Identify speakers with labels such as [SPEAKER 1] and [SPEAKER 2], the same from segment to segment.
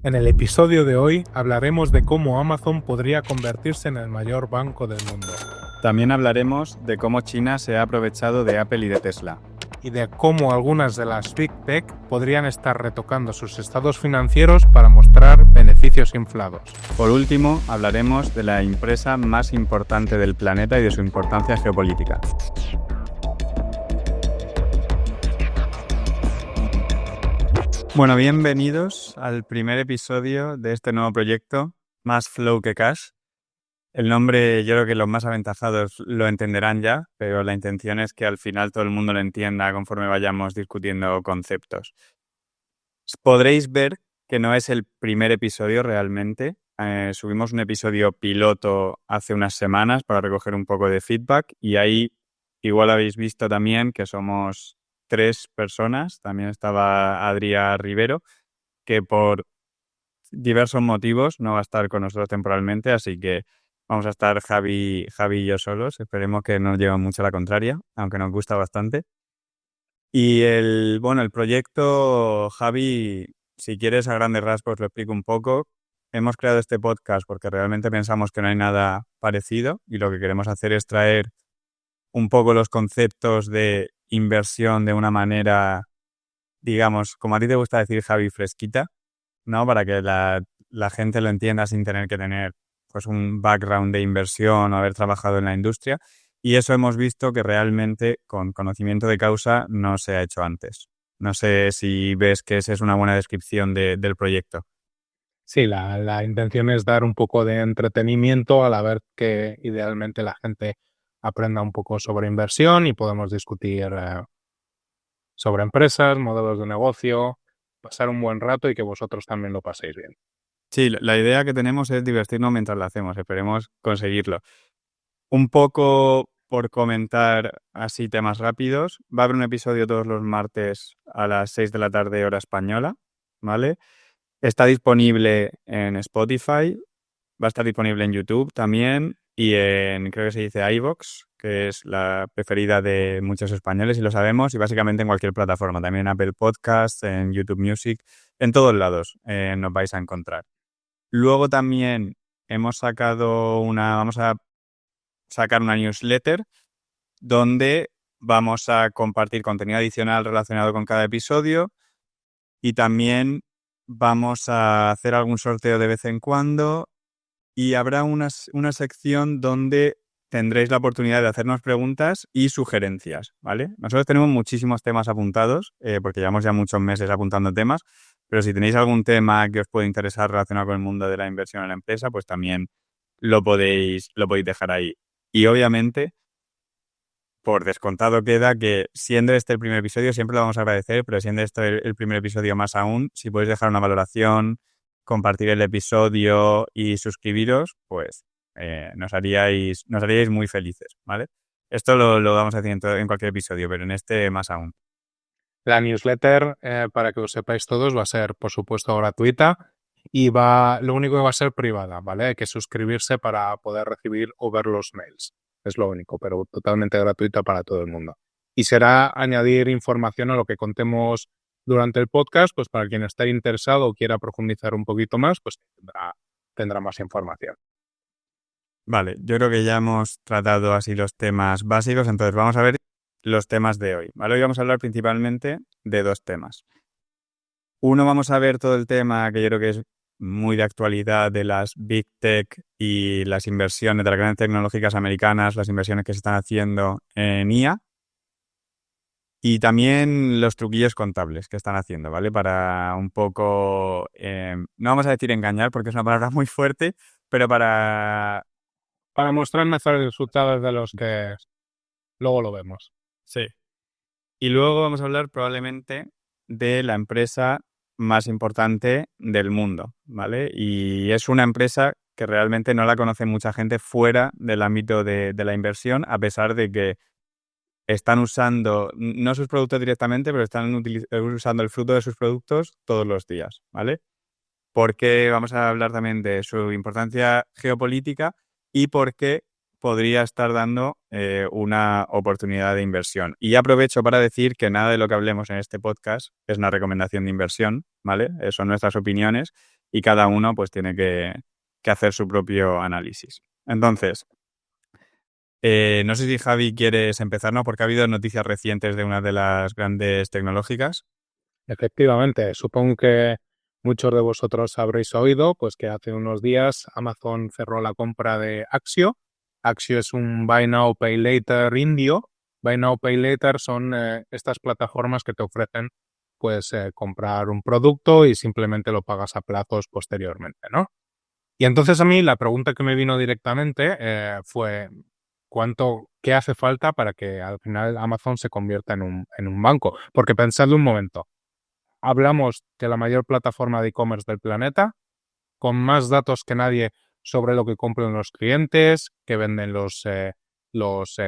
[SPEAKER 1] En el episodio de hoy hablaremos de cómo Amazon podría convertirse en el mayor banco del mundo.
[SPEAKER 2] También hablaremos de cómo China se ha aprovechado de Apple y de Tesla.
[SPEAKER 1] Y de cómo algunas de las Big Tech podrían estar retocando sus estados financieros para mostrar beneficios inflados.
[SPEAKER 2] Por último, hablaremos de la empresa más importante del planeta y de su importancia geopolítica. Bueno, bienvenidos al primer episodio de este nuevo proyecto, Más Flow que Cash. El nombre yo creo que los más aventajados lo entenderán ya, pero la intención es que al final todo el mundo lo entienda conforme vayamos discutiendo conceptos. Podréis ver que no es el primer episodio realmente. Subimos un episodio piloto hace unas semanas para recoger un poco de feedback y ahí igual habéis visto también que somos 3 personas. También estaba Adrià Rivero, que por diversos motivos no va a estar con nosotros temporalmente, así que vamos a estar Javi y yo solos. Esperemos que no nos lleven mucho a la contraria, aunque nos gusta bastante. Y el proyecto, Javi, si quieres a grandes rasgos lo explico un poco. Hemos creado este podcast porque realmente pensamos que no hay nada parecido y lo que queremos hacer es traer un poco los conceptos de inversión de una manera, digamos, como a ti te gusta decir, Javi, fresquita, ¿no? Para que la gente lo entienda sin tener que tener pues un background de inversión o haber trabajado en la industria. Y eso hemos visto que realmente con conocimiento de causa no se ha hecho antes. No sé si ves que esa es una buena descripción del proyecto.
[SPEAKER 1] Sí, la intención es dar un poco de entretenimiento a la vez que idealmente la gente aprenda un poco sobre inversión y podemos discutir sobre empresas, modelos de negocio, pasar un buen rato y que vosotros también lo paséis bien.
[SPEAKER 2] Sí, la idea que tenemos es divertirnos mientras lo hacemos. Esperemos conseguirlo. Un poco por comentar así temas rápidos. Va a haber un episodio todos los martes a las 6 de la tarde hora española, ¿vale? Está disponible en Spotify, va a estar disponible en YouTube también y creo que se dice iVoox, que es la preferida de muchos españoles y lo sabemos, y básicamente en cualquier plataforma, también en Apple Podcasts, en YouTube Music, en todos lados nos vais a encontrar. Luego también vamos a sacar una newsletter donde vamos a compartir contenido adicional relacionado con cada episodio y también vamos a hacer algún sorteo de vez en cuando y habrá una sección donde tendréis la oportunidad de hacernos preguntas y sugerencias, ¿vale? Nosotros tenemos muchísimos temas apuntados porque llevamos ya muchos meses apuntando temas, pero si tenéis algún tema que os puede interesar relacionado con el mundo de la inversión en la empresa, pues también lo podéis dejar ahí. Y obviamente, por descontado queda que siendo este el primer episodio, siempre lo vamos a agradecer, pero siendo este el primer episodio más aún, si podéis dejar una valoración, compartir el episodio y suscribiros, pues nos haríais muy felices, ¿vale? Esto lo vamos a decir en cualquier episodio, pero en este más aún.
[SPEAKER 1] La newsletter, para que lo sepáis todos, va a ser, por supuesto, gratuita y lo único que va a ser privada, ¿vale? Hay que suscribirse para poder recibir o ver los mails. Es lo único, pero totalmente gratuita para todo el mundo. Y será añadir información a lo que contemos durante el podcast, pues para quien esté interesado o quiera profundizar un poquito más, pues tendrá más información.
[SPEAKER 2] Vale, yo creo que ya hemos tratado así los temas básicos, entonces vamos a ver los temas de hoy, ¿vale? Hoy vamos a hablar principalmente de 2 temas. Uno, vamos a ver todo el tema que yo creo que es muy de actualidad de las Big Tech y las inversiones de las grandes tecnológicas americanas, las inversiones que se están haciendo en IA y también los truquillos contables que están haciendo, ¿vale? Para un poco, no vamos a decir engañar porque es una palabra muy fuerte, pero para
[SPEAKER 1] mostrar mejores resultados de los que luego lo vemos.
[SPEAKER 2] Sí. Y luego vamos a hablar probablemente de la empresa más importante del mundo, ¿vale? Y es una empresa que realmente no la conoce mucha gente fuera del ámbito de la inversión, a pesar de que están usando, no sus productos directamente, pero están usando el fruto de sus productos todos los días, ¿vale? Porque vamos a hablar también de su importancia geopolítica y por qué podría estar dando una oportunidad de inversión. Y aprovecho para decir que nada de lo que hablemos en este podcast es una recomendación de inversión, ¿vale? Son nuestras opiniones y cada uno pues tiene que hacer su propio análisis. Entonces, no sé si Javi quieres empezar, ¿no? Porque ha habido noticias recientes de una de las grandes tecnológicas.
[SPEAKER 1] Efectivamente, supongo que muchos de vosotros habréis oído pues que hace unos días Amazon cerró la compra de Axio. Axio es un Buy Now, Pay Later indio. Buy Now, Pay Later son estas plataformas que te ofrecen pues comprar un producto y simplemente lo pagas a plazos posteriormente, ¿no? Y entonces a mí la pregunta que me vino directamente fue ¿qué hace falta para que al final Amazon se convierta en un banco? Porque pensadlo un momento. Hablamos de la mayor plataforma de e-commerce del planeta, con más datos que nadie sobre lo que compran los clientes, que venden los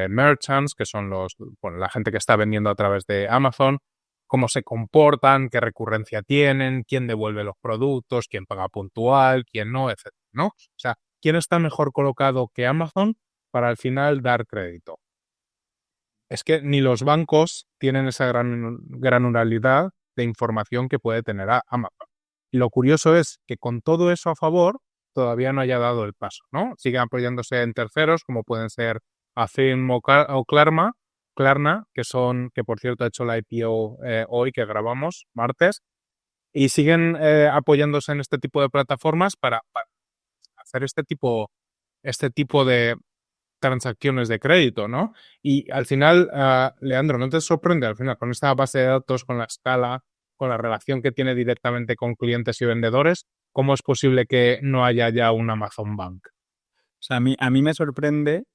[SPEAKER 1] merchants, que son la gente que está vendiendo a través de Amazon, cómo se comportan, qué recurrencia tienen, quién devuelve los productos, quién paga puntual, quién no, etcétera, ¿no? O sea, ¿quién está mejor colocado que Amazon para al final dar crédito? Es que ni los bancos tienen esa granularidad de información que puede tener Amazon. Y lo curioso es que con todo eso a favor, todavía no haya dado el paso, ¿no? Siguen apoyándose en terceros, como pueden ser Affirm o Klarna, que por cierto ha hecho la IPO hoy que grabamos, martes, y siguen apoyándose en este tipo de plataformas para hacer este tipo de transacciones de crédito, ¿no? Y al final, Leandro, ¿no te sorprende al final con esta base de datos, con la escala, con la relación que tiene directamente con clientes y vendedores, cómo es posible que no haya ya un Amazon Bank?
[SPEAKER 2] O sea, a mí me sorprende,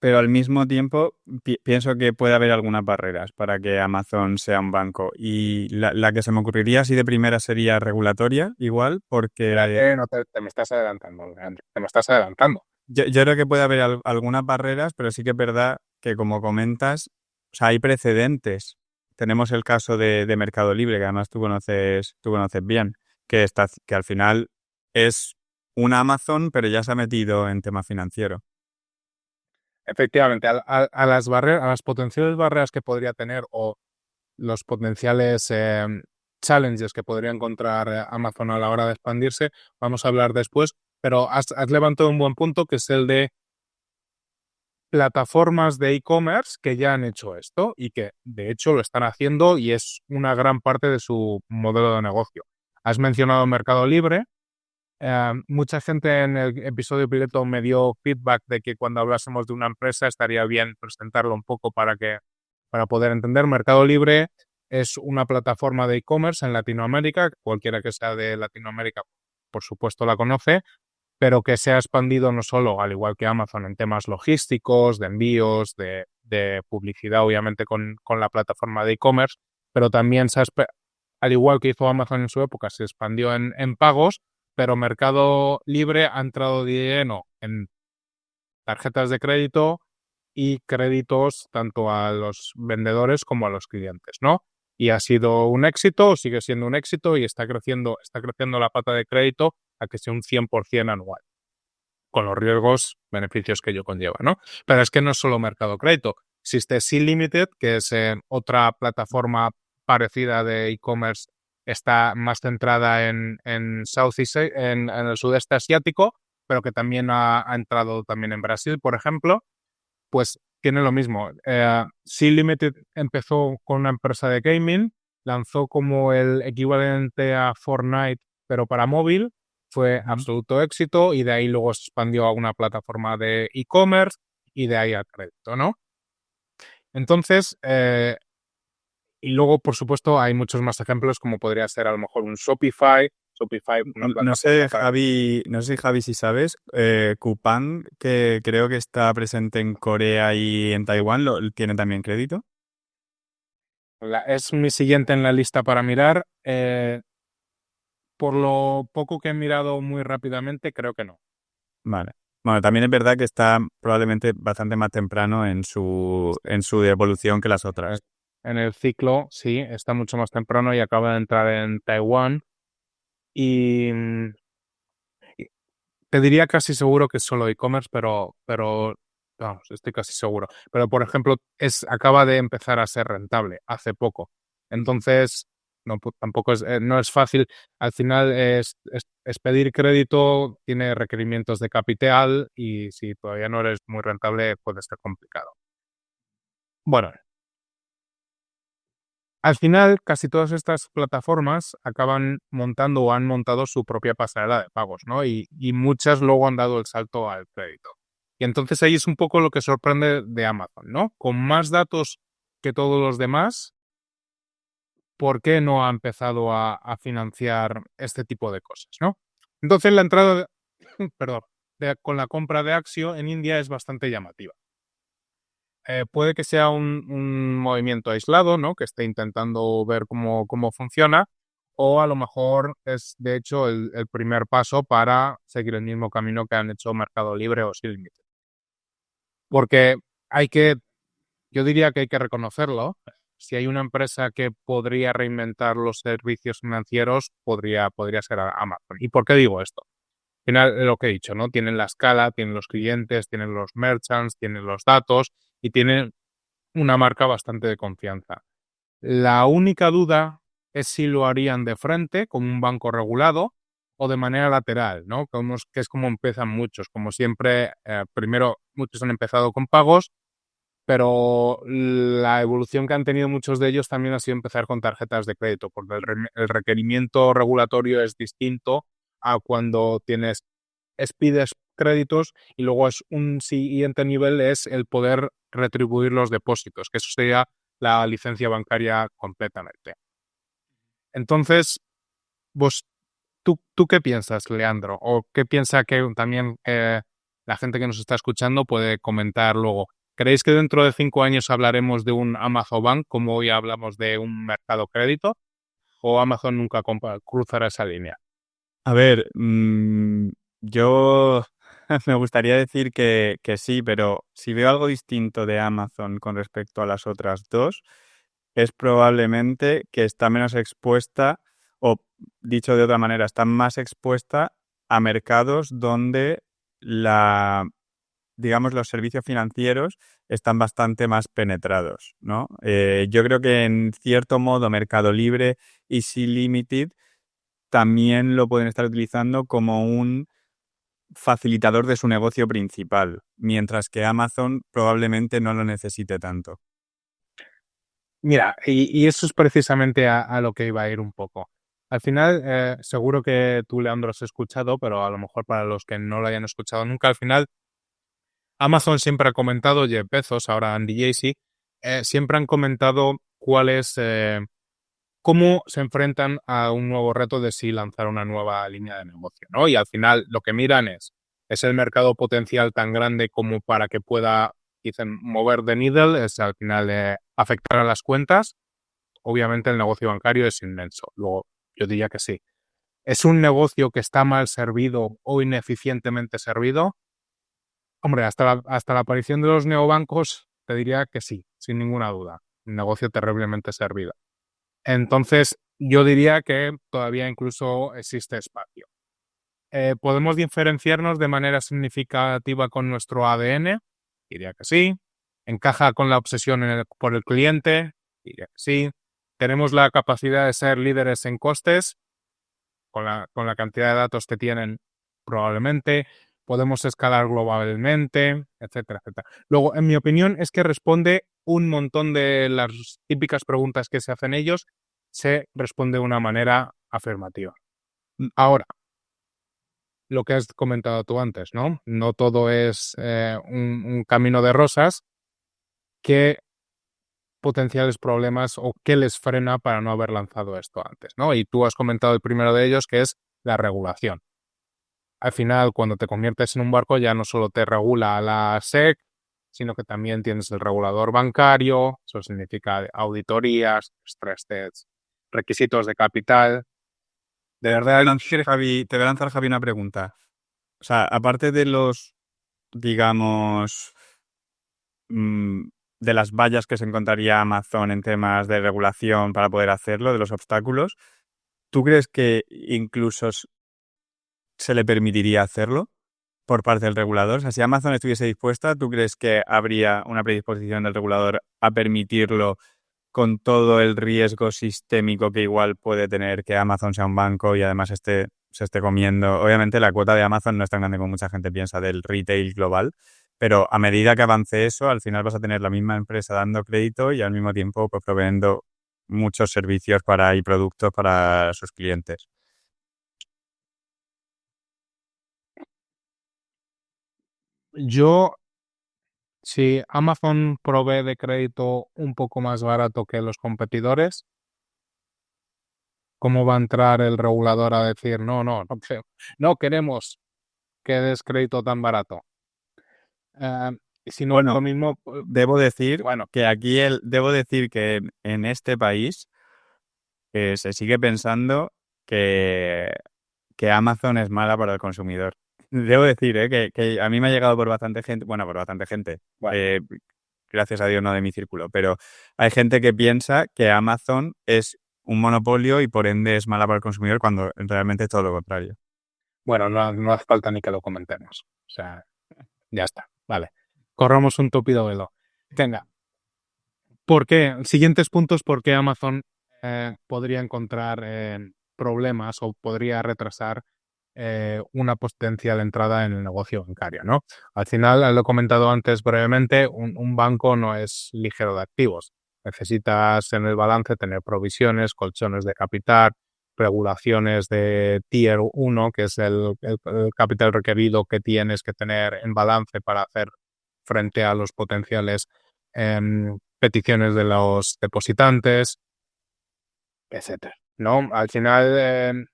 [SPEAKER 2] pero al mismo tiempo pienso que puede haber algunas barreras para que Amazon sea un banco. Y la que se me ocurriría así de primera sería regulatoria, igual, porque
[SPEAKER 1] No te me estás adelantando, Leandro, te me estás adelantando.
[SPEAKER 2] yo creo que puede haber algunas barreras, pero sí que es verdad que, como comentas, o sea, hay precedentes. Tenemos el caso de Mercado Libre, que además tú conoces bien, que al final es un Amazon, pero ya se ha metido en tema financiero.
[SPEAKER 1] Efectivamente, a las barreras, a las potenciales barreras que podría tener o los potenciales challenges que podría encontrar Amazon a la hora de expandirse, vamos a hablar después, pero has levantado un buen punto que es el de plataformas de e-commerce que ya han hecho esto y que de hecho lo están haciendo y es una gran parte de su modelo de negocio. Has mencionado Mercado Libre. Mucha gente en el episodio piloto me dio feedback de que cuando hablásemos de una empresa estaría bien presentarlo un poco para poder entender. Mercado Libre es una plataforma de e-commerce en Latinoamérica. Cualquiera que sea de Latinoamérica, por supuesto, la conoce, pero que se ha expandido no solo, al igual que Amazon, en temas logísticos, de envíos, de publicidad, obviamente, con la plataforma de e-commerce, pero también al igual que hizo Amazon en su época, se expandió en pagos, pero Mercado Libre ha entrado de lleno en tarjetas de crédito y créditos tanto a los vendedores como a los clientes, ¿no? Y ha sido un éxito, sigue siendo un éxito y está creciendo la pata de crédito a que sea un 100% anual, con los riesgos, beneficios que ello conlleva, ¿no? Pero es que no es solo Mercado Crédito. Existe Sea Limited, que es otra plataforma parecida de e-commerce, está más centrada en en el sudeste asiático, pero que también ha entrado también en Brasil, por ejemplo, pues tiene lo mismo. Sea Limited empezó con una empresa de gaming, lanzó como el equivalente a Fortnite, pero para móvil, fue absoluto éxito y de ahí luego se expandió a una plataforma de e-commerce y de ahí al crédito, ¿no? Entonces, y luego, por supuesto, hay muchos más ejemplos como podría ser a lo mejor un Shopify. Shopify, una
[SPEAKER 2] No sé,
[SPEAKER 1] plataforma para...
[SPEAKER 2] Javi, no sé, Javi, si sabes, Coupang, que creo que está presente en Corea y en Taiwán, ¿tiene también crédito?
[SPEAKER 1] Es mi siguiente en la lista para mirar. Por lo poco que he mirado muy rápidamente, creo que no.
[SPEAKER 2] Vale. Bueno, también es verdad que está probablemente bastante más temprano en su evolución que las otras.
[SPEAKER 1] En el ciclo, sí, está mucho más temprano y acaba de entrar en Taiwán. Y y te diría casi seguro que es solo e-commerce, pero vamos, estoy casi seguro. Pero, por ejemplo, acaba de empezar a ser rentable hace poco. Entonces, Tampoco no es fácil. Al final es pedir crédito, tiene requerimientos de capital y si todavía no eres muy rentable puede ser complicado. Bueno, al final casi todas estas plataformas acaban montando o han montado su propia pasarela de pagos, ¿no? Y muchas luego han dado el salto al crédito. Y entonces ahí es un poco lo que sorprende de Amazon, ¿no? Con más datos que todos los demás, ¿por qué no ha empezado a financiar este tipo de cosas, ¿no? Entonces la entrada, perdón, con la compra de Axio en India es bastante llamativa. Puede que sea un movimiento aislado, ¿no? Que esté intentando ver cómo funciona, o a lo mejor es de hecho el primer paso para seguir el mismo camino que han hecho Mercado Libre o Sin Límite. Porque yo diría que hay que reconocerlo. Si hay una empresa que podría reinventar los servicios financieros, podría ser Amazon. ¿Y por qué digo esto? Al final, lo que he dicho, ¿no? Tienen la escala, tienen los clientes, tienen los merchants, tienen los datos y tienen una marca bastante de confianza. La única duda es si lo harían de frente, como un banco regulado, o de manera lateral, ¿no? Que es como empiezan muchos. Como siempre, primero muchos han empezado con pagos, pero la evolución que han tenido muchos de ellos también ha sido empezar con tarjetas de crédito, porque el requerimiento regulatorio es distinto a cuando pides créditos y luego es un siguiente nivel es el poder retribuir los depósitos, que eso sería la licencia bancaria completamente. Entonces, vos, ¿tú qué piensas, Leandro? ¿O qué piensa que también la gente que nos está escuchando puede comentar luego? ¿Creéis que dentro de 5 años hablaremos de un Amazon Bank como hoy hablamos de un mercado crédito? ¿O Amazon nunca cruzará esa línea?
[SPEAKER 2] A ver, yo me gustaría decir que sí, pero si veo algo distinto de Amazon con respecto a las otras dos, es probablemente que está menos expuesta, o dicho de otra manera, está más expuesta a mercados donde digamos, los servicios financieros están bastante más penetrados, ¿no? Yo creo que en cierto modo Mercado Libre y Sin Limited también lo pueden estar utilizando como un facilitador de su negocio principal, mientras que Amazon probablemente no lo necesite tanto.
[SPEAKER 1] Mira, y eso es precisamente a lo que iba a ir un poco. Al final, seguro que tú, Leandro, has escuchado, pero a lo mejor para los que no lo hayan escuchado nunca, al final, Amazon siempre ha comentado, Jeff Bezos, ahora Andy Jassy, siempre han comentado cómo se enfrentan a un nuevo reto de si lanzar una nueva línea de negocio, ¿no? Y al final lo que miran es el mercado potencial tan grande como para que pueda, dicen, mover the needle, es al final afectar a las cuentas. Obviamente el negocio bancario es inmenso. Luego, yo diría que sí. ¿Es un negocio que está mal servido o ineficientemente servido? Hombre, hasta la aparición de los neobancos, te diría que sí, sin ninguna duda. Un negocio terriblemente servido. Entonces, yo diría que todavía incluso existe espacio. ¿Podemos diferenciarnos de manera significativa con nuestro ADN? Diría que sí. ¿Encaja con la obsesión por el cliente? Diría que sí. ¿Tenemos la capacidad de ser líderes en costes? Con la cantidad de datos que tienen, probablemente. Podemos escalar globalmente, etcétera, etcétera. Luego, en mi opinión, es que responde un montón de las típicas preguntas que se hacen ellos, se responde de una manera afirmativa. Ahora, lo que has comentado tú antes, ¿no? No todo es un camino de rosas. ¿Qué potenciales problemas o qué les frena para no haber lanzado esto antes, ¿no? Y tú has comentado el primero de ellos, que es la regulación. Al final, cuando te conviertes en un barco, ya no solo te regula la SEC, sino que también tienes el regulador bancario, eso significa auditorías, stress tests, requisitos de capital. De verdad,
[SPEAKER 2] Te voy a lanzar, Javi, una pregunta. O sea, aparte de los, digamos, mm, de las vallas que se encontraría Amazon en temas de regulación para poder hacerlo, de los obstáculos, ¿tú crees que incluso se le permitiría hacerlo por parte del regulador? O sea, si Amazon estuviese dispuesta, ¿tú crees que habría una predisposición del regulador a permitirlo con todo el riesgo sistémico que igual puede tener que Amazon sea un banco y además se esté comiendo. Obviamente la cuota de Amazon no es tan grande como mucha gente piensa del retail global, pero a medida que avance eso, al final vas a tener la misma empresa dando crédito y al mismo tiempo pues, proveyendo muchos servicios y productos para sus clientes.
[SPEAKER 1] Yo, si Amazon provee de crédito un poco más barato que los competidores, ¿cómo va a entrar el regulador a decir no queremos que des crédito tan barato? Si no es
[SPEAKER 2] Bueno,
[SPEAKER 1] lo mismo,
[SPEAKER 2] debo decir
[SPEAKER 1] bueno,
[SPEAKER 2] que debo decir que en este país se sigue pensando que Amazon es mala para el consumidor. Debo decir, que a mí me ha llegado por bastante gente, bueno, por bastante gente,
[SPEAKER 1] bueno,
[SPEAKER 2] gracias a Dios no de mi círculo, pero hay gente que piensa que Amazon es un monopolio y por ende es mala para el consumidor cuando realmente es todo lo contrario.
[SPEAKER 1] no hace falta ni que lo comentemos. O sea, ya está, vale. Corramos un tupido velo. Venga, ¿por qué? Siguientes puntos por qué Amazon podría encontrar problemas o podría retrasar una potencial entrada en el negocio bancario, ¿no? Al final, lo he comentado antes brevemente, un banco no es ligero de activos. Necesitas en el balance tener provisiones, colchones de capital, regulaciones de Tier 1, que es el capital requerido que tienes que tener en balance para hacer frente a los potenciales peticiones de los depositantes, etcétera, ¿no? Al final,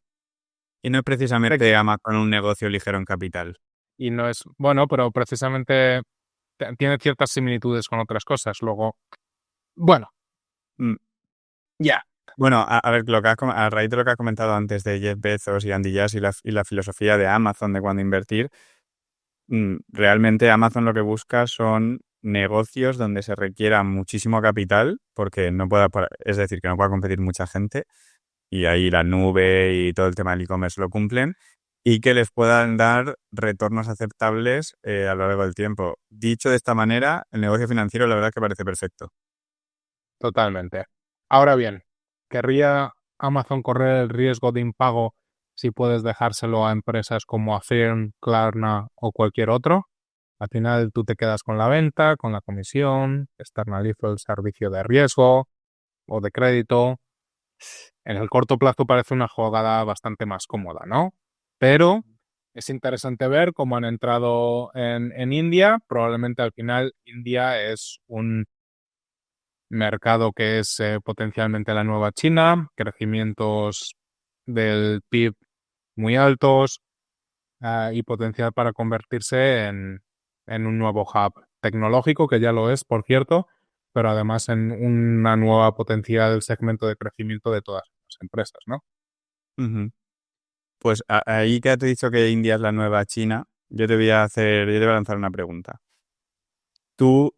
[SPEAKER 2] Y no es precisamente Amazon un negocio ligero en capital.
[SPEAKER 1] y no es, bueno, pero precisamente tiene ciertas similitudes con otras cosas. Luego, bueno,
[SPEAKER 2] Mm,
[SPEAKER 1] ya.
[SPEAKER 2] Bueno, a ver, a raíz de lo que has comentado antes de Jeff Bezos y Andy Jassy y la filosofía de Amazon de cuándo invertir, realmente Amazon lo que busca son negocios donde se requiera muchísimo capital, porque es decir, que no pueda competir mucha gente, y ahí la nube y todo el tema del e-commerce lo cumplen, y que les puedan dar retornos aceptables a lo largo del tiempo. Dicho de esta manera, el negocio financiero la verdad es que parece perfecto.
[SPEAKER 1] Totalmente. Ahora bien, ¿querría Amazon correr el riesgo de impago si puedes dejárselo a empresas como Affirm, Klarna o cualquier otro? Al final tú te quedas con la venta, con la comisión, externalizo el servicio de riesgo o de crédito. En el corto plazo parece una jugada bastante más cómoda, ¿no? Pero es interesante ver cómo han entrado en India. Probablemente al final India es un mercado que es potencialmente la nueva China, crecimientos del PIB muy altos y potencial para convertirse en un nuevo hub tecnológico, que ya lo es, por cierto, pero además en una nueva potencial segmento de crecimiento de todas las empresas, ¿no?
[SPEAKER 2] Ujú. Pues ahí que te he dicho que India es la nueva China, yo te voy a lanzar una pregunta. ¿Tú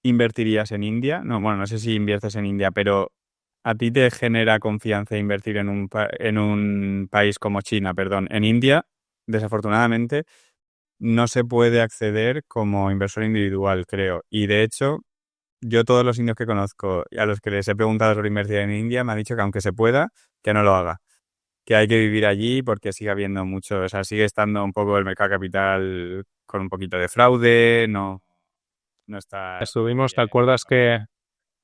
[SPEAKER 2] invertirías en India? No, bueno, no sé si inviertes en India, pero ¿a ti te genera confianza invertir en un país como China, perdón? En India, desafortunadamente, no se puede acceder como inversor individual, creo. Y de hecho, yo todos los indios que conozco y a los que les he preguntado sobre invertir en India me han dicho que aunque se pueda, que no lo haga. Que hay que vivir allí porque sigue habiendo mucho, o sea, sigue estando un poco el mercado capital con un poquito de fraude, no está muy
[SPEAKER 1] ¿Te
[SPEAKER 2] bien.
[SPEAKER 1] acuerdas que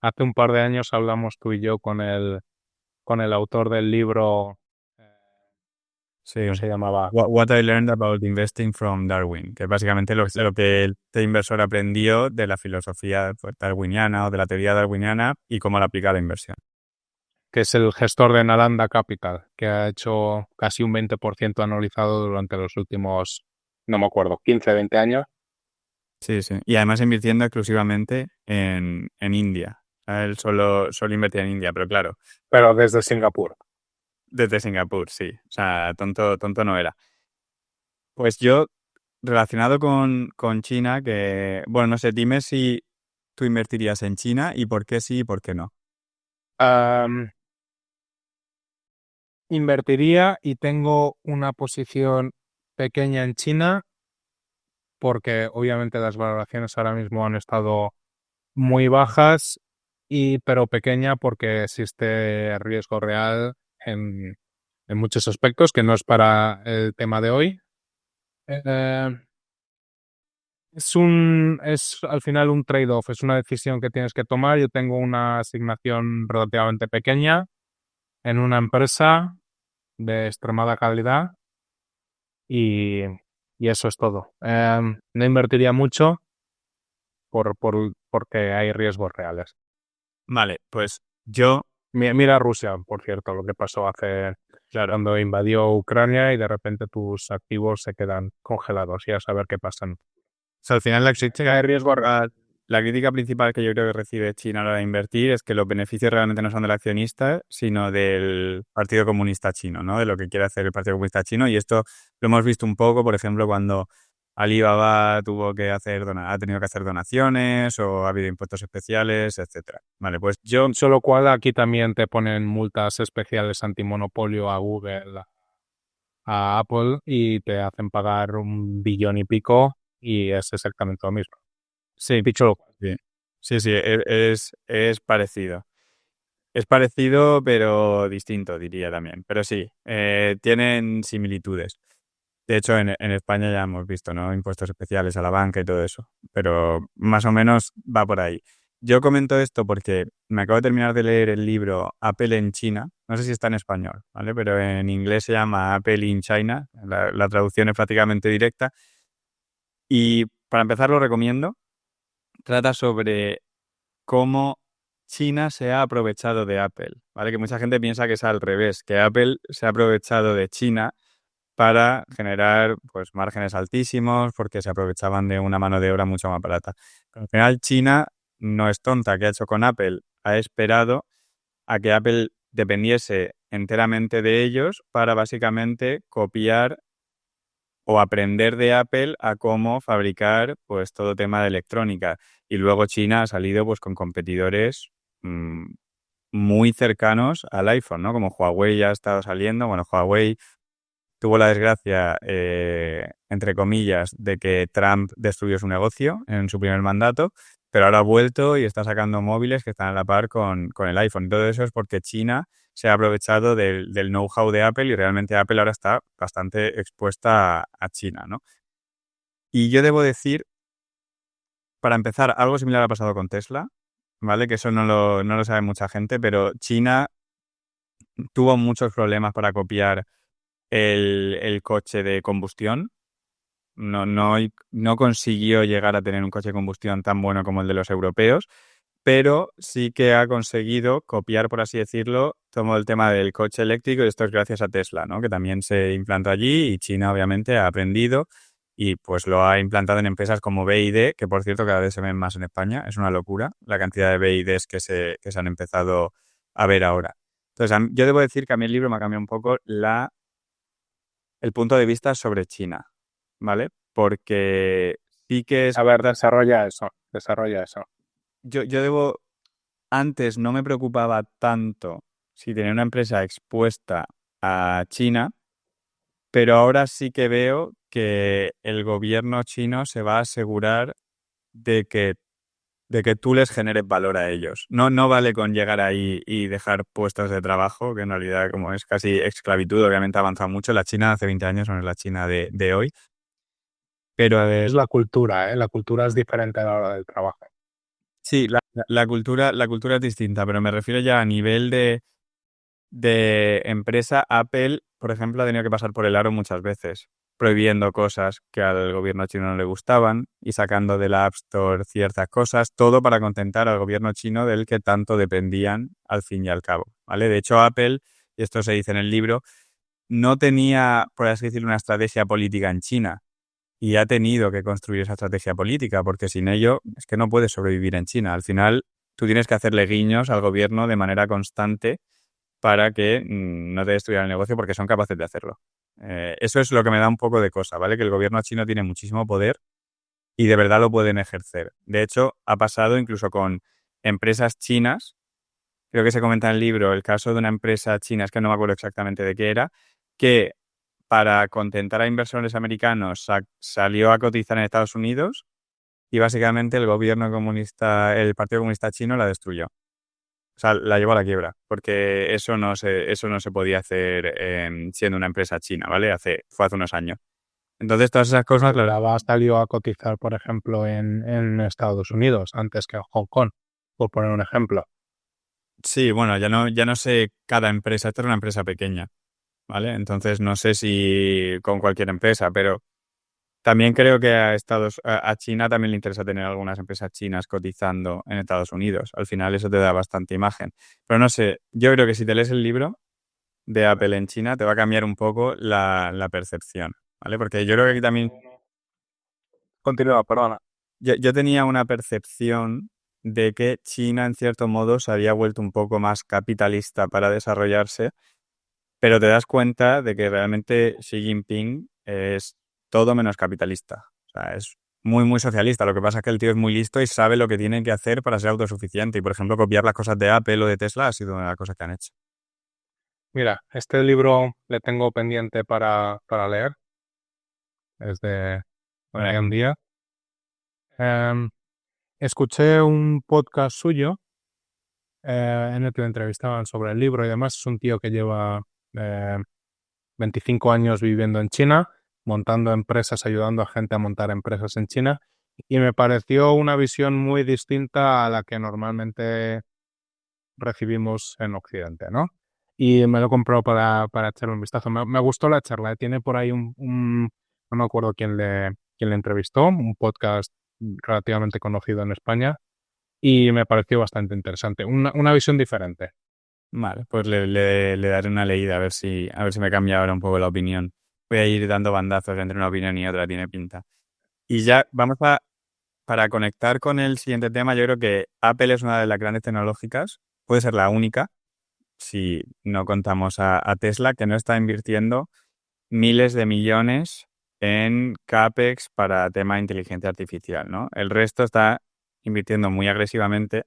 [SPEAKER 1] hace un par de años hablamos tú y yo con el autor del libro, eh,
[SPEAKER 2] Sí.
[SPEAKER 1] ¿cómo se llamaba?
[SPEAKER 2] What I learned about investing from Darwin, que es básicamente lo que este inversor aprendió de la filosofía pues, darwiniana o de la teoría darwiniana y cómo la aplica a la inversión.
[SPEAKER 1] Que es el gestor de Nalanda Capital, que ha hecho casi un 20% anualizado durante los últimos, no me acuerdo, 15, 20 años.
[SPEAKER 2] Sí, sí. Y además invirtiendo exclusivamente en India. O sea, él solo invertía en India, pero claro,
[SPEAKER 1] Pero desde Singapur.
[SPEAKER 2] desde Singapur, sí. O sea, tonto no era. Pues yo, relacionado con China, bueno, no sé, dime si tú invertirías en China y por qué sí y por qué no.
[SPEAKER 1] Am, Invertiría y tengo una posición pequeña en China porque obviamente las valoraciones ahora mismo han estado muy bajas pero pequeña porque existe riesgo real en, en muchos aspectos, que no es para el tema de hoy. Eh, es al final un trade-off, es una decisión que tienes que tomar. Yo tengo una asignación relativamente pequeña en una empresa de extremada calidad y, y eso es todo. No invertiría mucho porque hay riesgos reales.
[SPEAKER 2] Vale, pues yo,
[SPEAKER 1] Mira Rusia, por cierto, lo que pasó hace
[SPEAKER 2] claro,
[SPEAKER 1] cuando invadió Ucrania y de repente tus activos se quedan congelados y a saber qué pasan.
[SPEAKER 2] o sea, al final
[SPEAKER 1] Que hay riesgo real.
[SPEAKER 2] la crítica principal que yo creo que recibe China a la hora de invertir es que los beneficios realmente no son del accionista, sino del Partido Comunista Chino, ¿no? De lo que quiere hacer el Partido Comunista Chino. Y esto lo hemos visto un poco, por ejemplo, cuando Alibaba ha tenido que hacer donaciones o ha habido impuestos especiales, etcétera. Vale, pues yo,
[SPEAKER 1] Dicho lo cual, aquí también te ponen multas especiales antimonopolio a Google, a Apple y te hacen pagar 1 billón y pico y es exactamente lo mismo.
[SPEAKER 2] sí,
[SPEAKER 1] Dicho lo cual.
[SPEAKER 2] sí, sí, es parecido. Es parecido, pero distinto, diría también. Pero sí, tienen similitudes. De hecho, en España ya hemos visto, ¿no? Impuestos especiales a la banca y todo eso. Pero más o menos va por ahí. Yo comento esto porque me acabo de terminar de leer el libro Apple en China. No sé si está en español, ¿vale? Pero en inglés se llama Apple in China. La traducción es prácticamente directa. Y para empezar lo recomiendo. Trata sobre cómo China se ha aprovechado de Apple, ¿vale? Que mucha gente piensa que es al revés, que Apple se ha aprovechado de China para generar pues márgenes altísimos porque se aprovechaban de una mano de obra mucho más barata. Pero al final China no es tonta. ¿Qué ha hecho con Apple? Ha esperado a que Apple dependiese enteramente de ellos para básicamente copiar o aprender de Apple a cómo fabricar pues todo tema de electrónica. Y luego China ha salido pues con competidores mm, muy cercanos al iPhone, ¿no? Como Huawei ya ha estado saliendo. Bueno, Huawei tuvo la desgracia, entre comillas, de que Trump destruyó su negocio en su primer mandato, pero ahora ha vuelto y está sacando móviles que están a la par con el iPhone. Todo eso es porque China se ha aprovechado del know-how de Apple y realmente Apple ahora está bastante expuesta a China, ¿no? Y yo debo decir, para empezar, algo similar ha pasado con Tesla, ¿vale? Que eso no lo sabe mucha gente, pero China tuvo muchos problemas para copiar el coche de combustión. No consiguió llegar a tener un coche de combustión tan bueno como el de los europeos, pero sí que ha conseguido copiar, por así decirlo, todo el tema del coche eléctrico y esto es gracias a Tesla, ¿no? Que también se implantó allí y China obviamente ha aprendido y pues lo ha implantado en empresas como BYD, que por cierto cada vez se ven más en España. Es una locura la cantidad de BYDs que se han empezado a ver ahora. Entonces, yo debo decir que a mí el libro me ha cambiado un poco el punto de vista sobre China, ¿vale? Porque sí que es...
[SPEAKER 1] A ver, desarrolla eso, desarrolla eso.
[SPEAKER 2] Antes no me preocupaba tanto si tenía una empresa expuesta a China, pero ahora sí que veo que el gobierno chino se va a asegurar de que tú les generes valor a ellos. No vale con llegar ahí y dejar puestos de trabajo, que en realidad como es casi esclavitud, obviamente ha avanzado mucho. La China de hace 20 años no es la China de hoy. Pero a ver,
[SPEAKER 1] Es la cultura, ¿eh? La cultura es diferente a la hora del trabajo.
[SPEAKER 2] sí, la cultura es distinta, pero me refiero ya a nivel de empresa. Apple, por ejemplo, ha tenido que pasar por el aro muchas veces, prohibiendo cosas que al gobierno chino no le gustaban y sacando de la App Store ciertas cosas, todo para contentar al gobierno chino del que tanto dependían al fin y al cabo, ¿vale? De hecho, Apple, y esto se dice en el libro, no tenía, por así decirlo, una estrategia política en China. Y ha tenido que construir esa estrategia política, porque sin ello es que no puedes sobrevivir en China. Al final, tú tienes que hacerle guiños al gobierno de manera constante para que no te destruyan el negocio porque son capaces de hacerlo. Eso es lo que me da un poco de cosa, ¿vale? Que el gobierno chino tiene muchísimo poder y de verdad lo pueden ejercer. De hecho, ha pasado incluso con empresas chinas. Creo que se comenta en el libro el caso de una empresa china, es que no me acuerdo exactamente de qué era, que para contentar a inversores americanos salió a cotizar en Estados Unidos y básicamente el gobierno comunista, el Partido Comunista Chino la destruyó. O sea, la llevó a la quiebra, porque eso no se podía hacer siendo una empresa china, ¿vale? Fue hace unos años. Entonces, todas esas cosas,
[SPEAKER 1] Alibaba salió a cotizar, por ejemplo, en Estados Unidos antes que en Hong Kong, por poner un ejemplo.
[SPEAKER 2] sí, bueno, ya no sé cada empresa, esta es una empresa pequeña, ¿vale? Entonces, no sé si con cualquier empresa, pero también creo que a China también le interesa tener algunas empresas chinas cotizando en Estados Unidos. Al final eso te da bastante imagen. Pero no sé, yo creo que si te lees el libro de Apple en China te va a cambiar un poco la percepción, ¿vale? Porque yo creo que aquí también
[SPEAKER 1] Continúa, perdona.
[SPEAKER 2] yo tenía una percepción de que China en cierto modo se había vuelto un poco más capitalista para desarrollarse, pero te das cuenta de que realmente Xi Jinping es todo menos capitalista. O sea, es muy, muy socialista. Lo que pasa es que el tío es muy listo y sabe lo que tiene que hacer para ser autosuficiente. Y, por ejemplo, copiar las cosas de Apple o de Tesla ha sido una de las cosas que han hecho.
[SPEAKER 1] Mira, este libro le tengo pendiente para leer. Es de hoy en día. Em, Escuché un podcast suyo en el que le entrevistaban sobre el libro y demás. Es un tío que lleva eh, 25 años viviendo en China, montando empresas, ayudando a gente a montar empresas en China. Y me pareció una visión muy distinta a la que normalmente recibimos en Occidente, ¿no? Y me lo compró para echarle un vistazo. Me gustó la charla. Tiene por ahí no me acuerdo quién le entrevistó, un podcast relativamente conocido en España y me pareció bastante interesante. Una visión diferente.
[SPEAKER 2] Vale, pues le daré una leída a ver si me cambia ahora un poco la opinión. Voy a ir dando bandazos entre una opinión y otra, tiene pinta. Y ya para conectar con el siguiente tema, yo creo que Apple es una de las grandes tecnológicas, puede ser la única, si no contamos a Tesla, que no está invirtiendo miles de millones en CAPEX para tema de inteligencia artificial, ¿no? El resto está invirtiendo muy agresivamente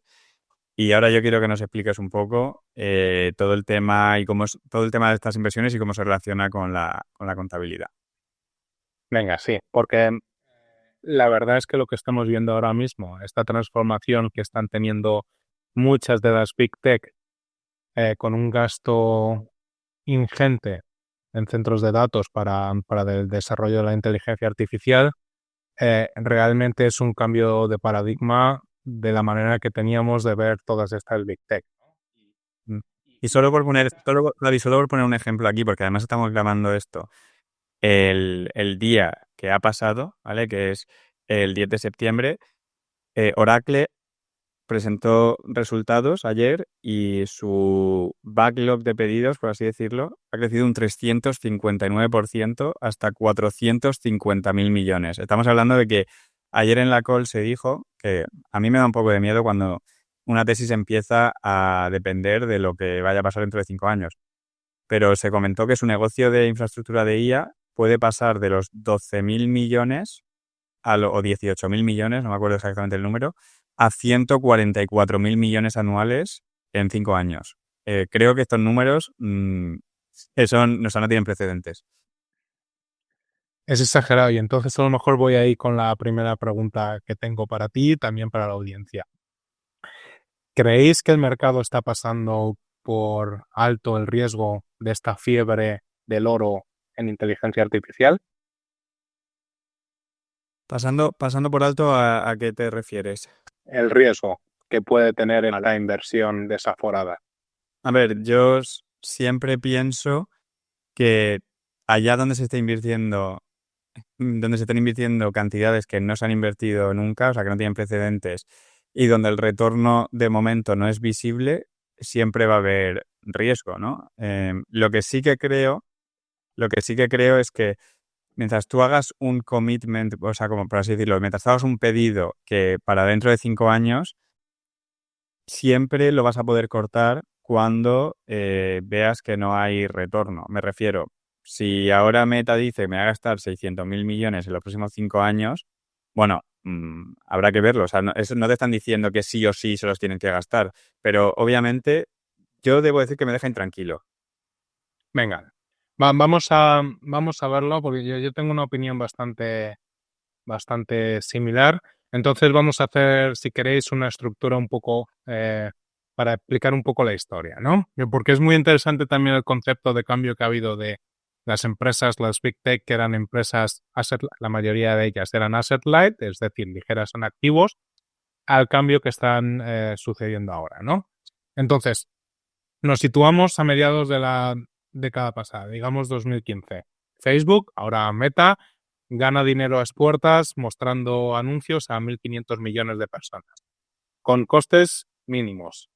[SPEAKER 2] y ahora yo quiero que nos expliques un poco todo el tema y todo el tema de estas inversiones y cómo se relaciona con la contabilidad.
[SPEAKER 1] Venga, sí, porque la verdad es que lo que estamos viendo ahora mismo, esta transformación que están teniendo muchas de las Big Tech con un gasto ingente en centros de datos para el desarrollo de la inteligencia artificial, realmente es un cambio de paradigma de la manera que teníamos de ver todas estas Big Tech.
[SPEAKER 2] Mm. Y Javi, solo por poner un ejemplo aquí, porque además estamos grabando esto el día que ha pasado, ¿vale? Que es el 10 de septiembre, Oracle presentó resultados ayer y su backlog de pedidos, por así decirlo, ha crecido un 359% hasta 450.000 millones. Estamos hablando de que ayer en la call se dijo que a mí me da un poco de miedo cuando una tesis empieza a depender de lo que vaya a pasar dentro de 5 años. Pero se comentó que su negocio de infraestructura de IA puede pasar de los 12.000 millones o 18.000 millones, no me acuerdo exactamente el número, a 144.000 millones anuales en 5 años. Creo que estos números no tienen precedentes.
[SPEAKER 1] Es exagerado y entonces a lo mejor voy a ir con la primera pregunta que tengo para ti y también para la audiencia. ¿Creéis que el mercado está pasando por alto el riesgo de esta fiebre del oro en inteligencia artificial?
[SPEAKER 2] Pasando por alto, ¿a qué te refieres?
[SPEAKER 1] El riesgo que puede tener en la inversión desaforada.
[SPEAKER 2] A ver, siempre pienso que allá donde se estén invirtiendo cantidades que no se han invertido nunca, o sea, que no tienen precedentes, y donde el retorno de momento no es visible, siempre va a haber riesgo, ¿no? Lo que sí que creo es que mientras tú hagas un commitment, o sea, como por así decirlo, mientras tú hagas un pedido que para dentro de 5 años, siempre lo vas a poder cortar cuando veas que no hay retorno. Me refiero, si ahora Meta dice que me va a gastar 600.000 millones en los próximos 5 años, bueno, habrá que verlo. O sea, no te están diciendo que sí o sí se los tienen que gastar, pero obviamente yo debo decir que me deja intranquilo.
[SPEAKER 1] Venga, vamos a verlo porque yo tengo una opinión bastante similar. Entonces vamos a hacer, si queréis, una estructura un poco para explicar un poco la historia, ¿no? Porque es muy interesante también el concepto de cambio que ha habido de las empresas, las Big Tech, que eran empresas, la mayoría de ellas eran asset light, es decir, ligeras en activos, al cambio que están sucediendo ahora, ¿no? Entonces, nos situamos a mediados de la década pasada, digamos 2015. Facebook, ahora Meta, gana dinero a expuertas mostrando anuncios a 1.500 millones de personas, con costes mínimos.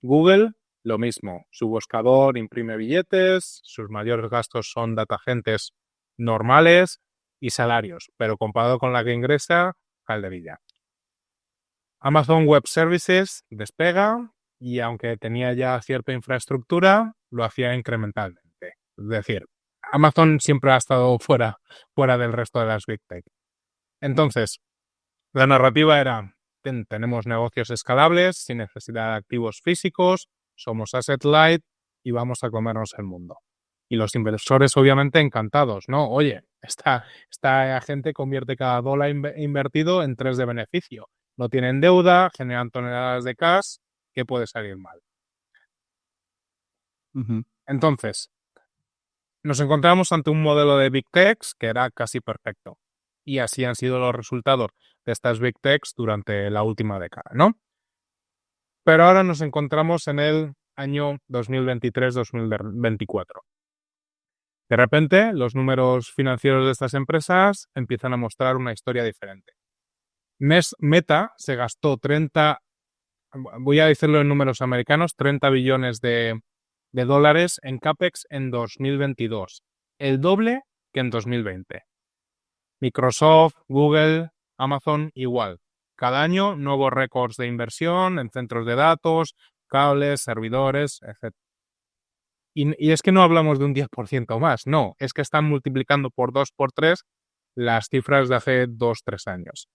[SPEAKER 1] Google, lo mismo. Su buscador imprime billetes, sus mayores gastos son data agentes normales y salarios, pero comparado con la que ingresa, calderilla. Amazon Web Services despega y aunque tenía ya cierta infraestructura, lo hacía incrementalmente. Es decir, Amazon siempre ha estado fuera del resto de las Big Tech. Entonces, la narrativa era, tenemos negocios escalables, sin necesidad de activos físicos, somos asset light y vamos a comernos el mundo. Y los inversores obviamente encantados, ¿no? Oye, esta gente convierte cada dólar invertido en 3 de beneficio. No tienen deuda, generan toneladas de cash, ¿qué puede salir mal?
[SPEAKER 2] Uh-huh.
[SPEAKER 1] Entonces, nos encontramos ante un modelo de Big Techs que era casi perfecto. Y así han sido los resultados de estas Big Techs durante la última década, ¿no? Pero ahora nos encontramos en el año 2023-2024. De repente, los números financieros de estas empresas empiezan a mostrar una historia diferente. Meta se gastó 30, voy a decirlo en números americanos, 30 billones de dólares en CAPEX en 2022, el doble que en 2020. Microsoft, Google, Amazon igual. Cada año nuevos récords de inversión en centros de datos, cables, servidores, etc. Y es que no hablamos de un 10% más, no, es que están multiplicando por 2, por 3 las cifras de hace 2, 3 años.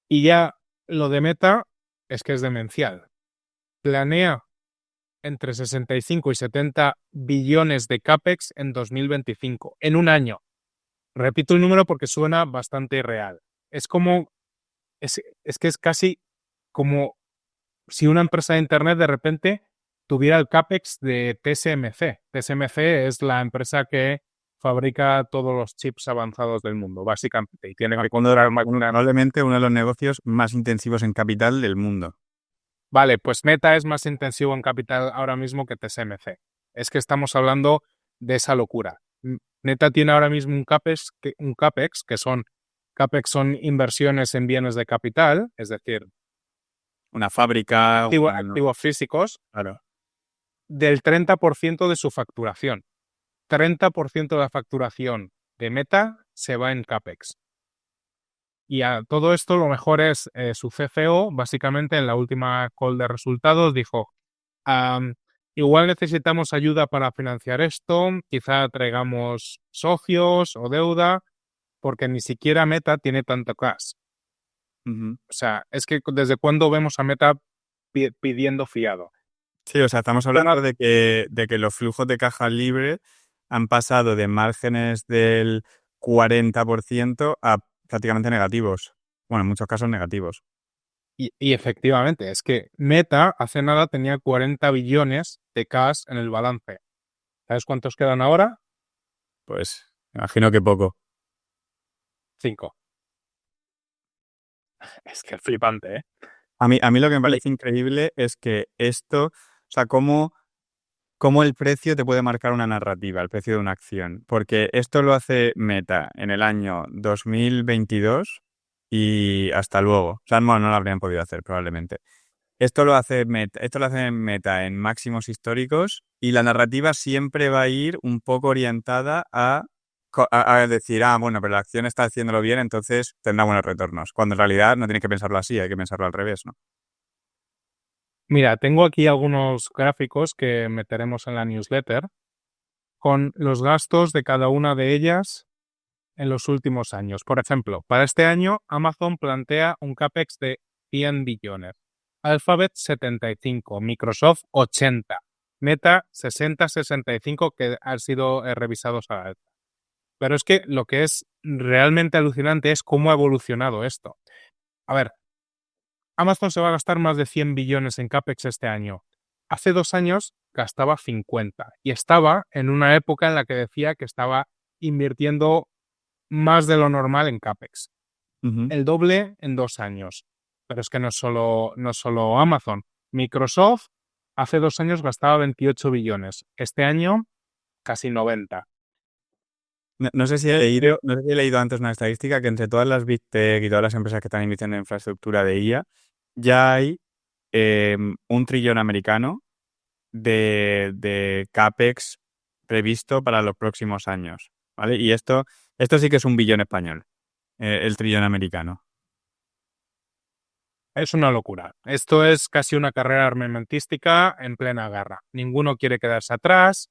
[SPEAKER 1] Y ya lo de Meta es que es demencial. Planea entre 65 y 70 billones de CAPEX en 2025, en un año. Repito el número porque suena bastante real. Es como, es que es casi como si una empresa de Internet de repente tuviera el CAPEX de TSMC. TSMC es la empresa que fabrica todos los chips avanzados del mundo, básicamente. Y tiene
[SPEAKER 2] probablemente uno de los negocios más intensivos en capital del mundo.
[SPEAKER 1] Vale, pues Meta es más intensivo en capital ahora mismo que TSMC. Es que estamos hablando de esa locura. Meta tiene ahora mismo un CAPEX que son CAPEX son inversiones en bienes de capital, es decir,
[SPEAKER 2] una fábrica,
[SPEAKER 1] activos físicos,
[SPEAKER 2] claro,
[SPEAKER 1] del 30% de su facturación. 30% de la facturación de Meta se va en CAPEX. Y a todo esto lo mejor es su CFO, básicamente en la última call de resultados, dijo, igual necesitamos ayuda para financiar esto, quizá traigamos socios o deuda, porque ni siquiera Meta tiene tanto cash.
[SPEAKER 2] Uh-huh.
[SPEAKER 1] O sea, es que ¿desde cuándo vemos a Meta pidiendo fiado?
[SPEAKER 2] Sí, o sea, estamos hablando de que los flujos de caja libre han pasado de márgenes del 40% a prácticamente negativos. Bueno, en muchos casos negativos.
[SPEAKER 1] Y efectivamente, es que Meta hace nada tenía 40 billones de cash en el balance. ¿Sabes cuántos quedan ahora?
[SPEAKER 2] Pues imagino que poco.
[SPEAKER 1] 5. Es que es flipante, ¿eh?
[SPEAKER 2] A mí lo que me parece increíble es que esto, o sea, cómo el precio te puede marcar una narrativa, el precio de una acción. Porque esto lo hace Meta en el año 2022 y hasta luego. O sea, no lo habrían podido hacer probablemente. Esto lo hace Meta en máximos históricos y la narrativa siempre va a ir un poco orientada a decir, bueno, pero la acción está haciéndolo bien, entonces tendrá buenos retornos. Cuando en realidad no tienes que pensarlo así, hay que pensarlo al revés, ¿no?
[SPEAKER 1] Mira, tengo aquí algunos gráficos que meteremos en la newsletter con los gastos de cada una de ellas en los últimos años. Por ejemplo, para este año Amazon plantea un CAPEX de 100 billones, Alphabet 75, Microsoft 80, Meta 60-65 que han sido revisados a la alza. Pero es que lo que es realmente alucinante es cómo ha evolucionado esto. A ver, Amazon se va a gastar más de 100 billones en CAPEX este año. Hace 2 años gastaba 50 y estaba en una época en la que decía que estaba invirtiendo más de lo normal en CAPEX. El doble en 2 años. Pero es que no es solo Amazon. Microsoft hace 2 años gastaba 28 billones. Este año, casi 90.
[SPEAKER 2] No sé si he leído antes una estadística que entre todas las Big Tech y todas las empresas que están invirtiendo en infraestructura de IA, ya hay 1 trillón americano de CAPEX previsto para los próximos años, ¿vale? Y esto sí que es 1 billón español, el trillón americano.
[SPEAKER 1] Es una locura. Esto es casi una carrera armamentística en plena guerra. Ninguno quiere quedarse atrás.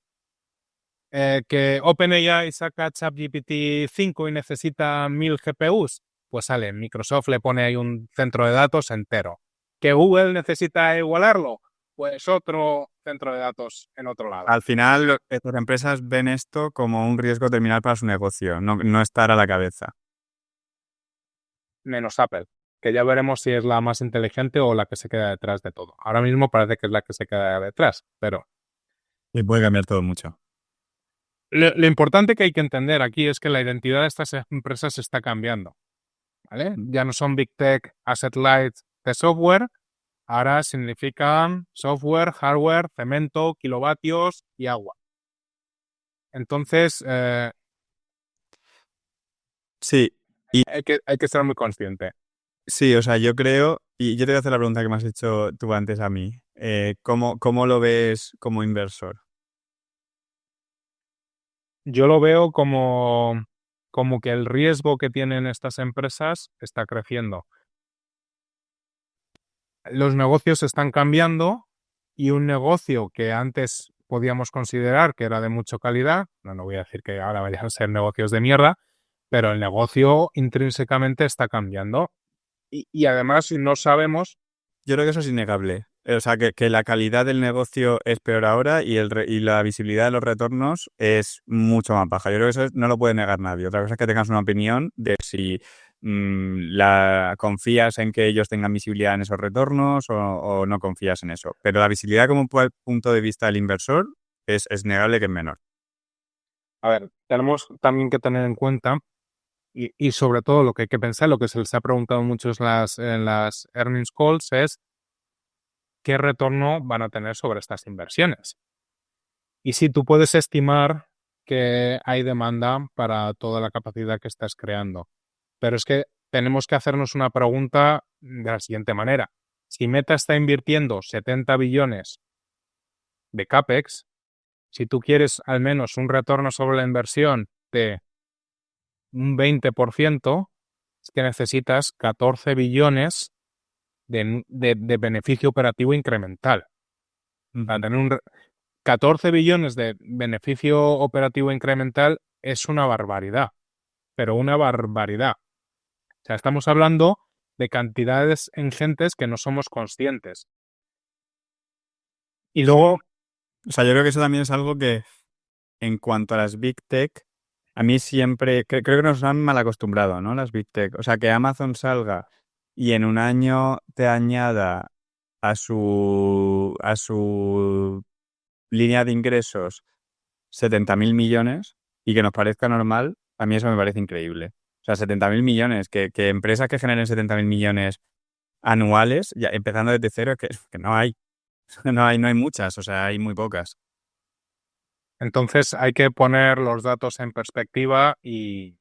[SPEAKER 1] Que OpenAI saca ChatGPT 5 y necesita 1000 GPUs, pues sale, Microsoft le pone ahí un centro de datos entero. Que Google necesita igualarlo, pues otro centro de datos en otro lado.
[SPEAKER 2] Al final, estas empresas ven esto como un riesgo terminal para su negocio, no estar a la cabeza.
[SPEAKER 1] Menos Apple, que ya veremos si es la más inteligente o la que se queda detrás de todo. Ahora mismo parece que es la que se queda detrás, pero
[SPEAKER 2] Y puede cambiar todo mucho.
[SPEAKER 1] lo importante que hay que entender aquí es que la identidad de estas empresas está cambiando, ¿vale? Ya no son Big Tech, Asset Light de software, ahora significan software, hardware, cemento, kilovatios y agua. Entonces,
[SPEAKER 2] Sí,
[SPEAKER 1] hay que ser muy consciente.
[SPEAKER 2] sí, o sea, yo creo, y yo te voy a hacer la pregunta que me has hecho tú antes a mí. ¿Cómo lo ves como inversor?
[SPEAKER 1] Yo lo veo como que el riesgo que tienen estas empresas está creciendo. Los negocios están cambiando y un negocio que antes podíamos considerar que era de mucha calidad, no voy a decir que ahora vayan a ser negocios de mierda, pero el negocio intrínsecamente está cambiando. Y además no sabemos.
[SPEAKER 2] Yo creo que eso es innegable. O sea, que la calidad del negocio es peor ahora y la visibilidad de los retornos es mucho más baja. Yo creo que eso no lo puede negar nadie. Otra cosa es que tengas una opinión de si confías en que ellos tengan visibilidad en esos retornos o no confías en eso. Pero la visibilidad como punto de vista del inversor es negable que es menor.
[SPEAKER 1] A ver, tenemos también que tener en cuenta y sobre todo lo que hay que pensar, lo que se les ha preguntado mucho en las earnings calls es qué retorno van a tener sobre estas inversiones. Y si tú puedes estimar que hay demanda para toda la capacidad que estás creando. Pero es que tenemos que hacernos una pregunta de la siguiente manera. Si Meta está invirtiendo 70 billones de CAPEX, si tú quieres al menos un retorno sobre la inversión de un 20%, es que necesitas 14 billones de beneficio operativo incremental. Para tener 14 billones de beneficio operativo incremental es una barbaridad, pero una barbaridad. O sea, estamos hablando de cantidades ingentes que no somos conscientes. Y luego,
[SPEAKER 2] O sea, yo creo que eso también es algo que, en cuanto a las Big Tech, a mí siempre, creo que nos han mal acostumbrado, ¿no? Las Big Tech. O sea, que Amazon salga y en un año te añada a su línea de ingresos 70.000 millones y que nos parezca normal, a mí eso me parece increíble. O sea, 70.000 millones, que empresas que generen 70.000 millones anuales, ya empezando desde cero, que no hay. No hay muchas, o sea, hay muy pocas.
[SPEAKER 1] entonces hay que poner los datos en perspectiva y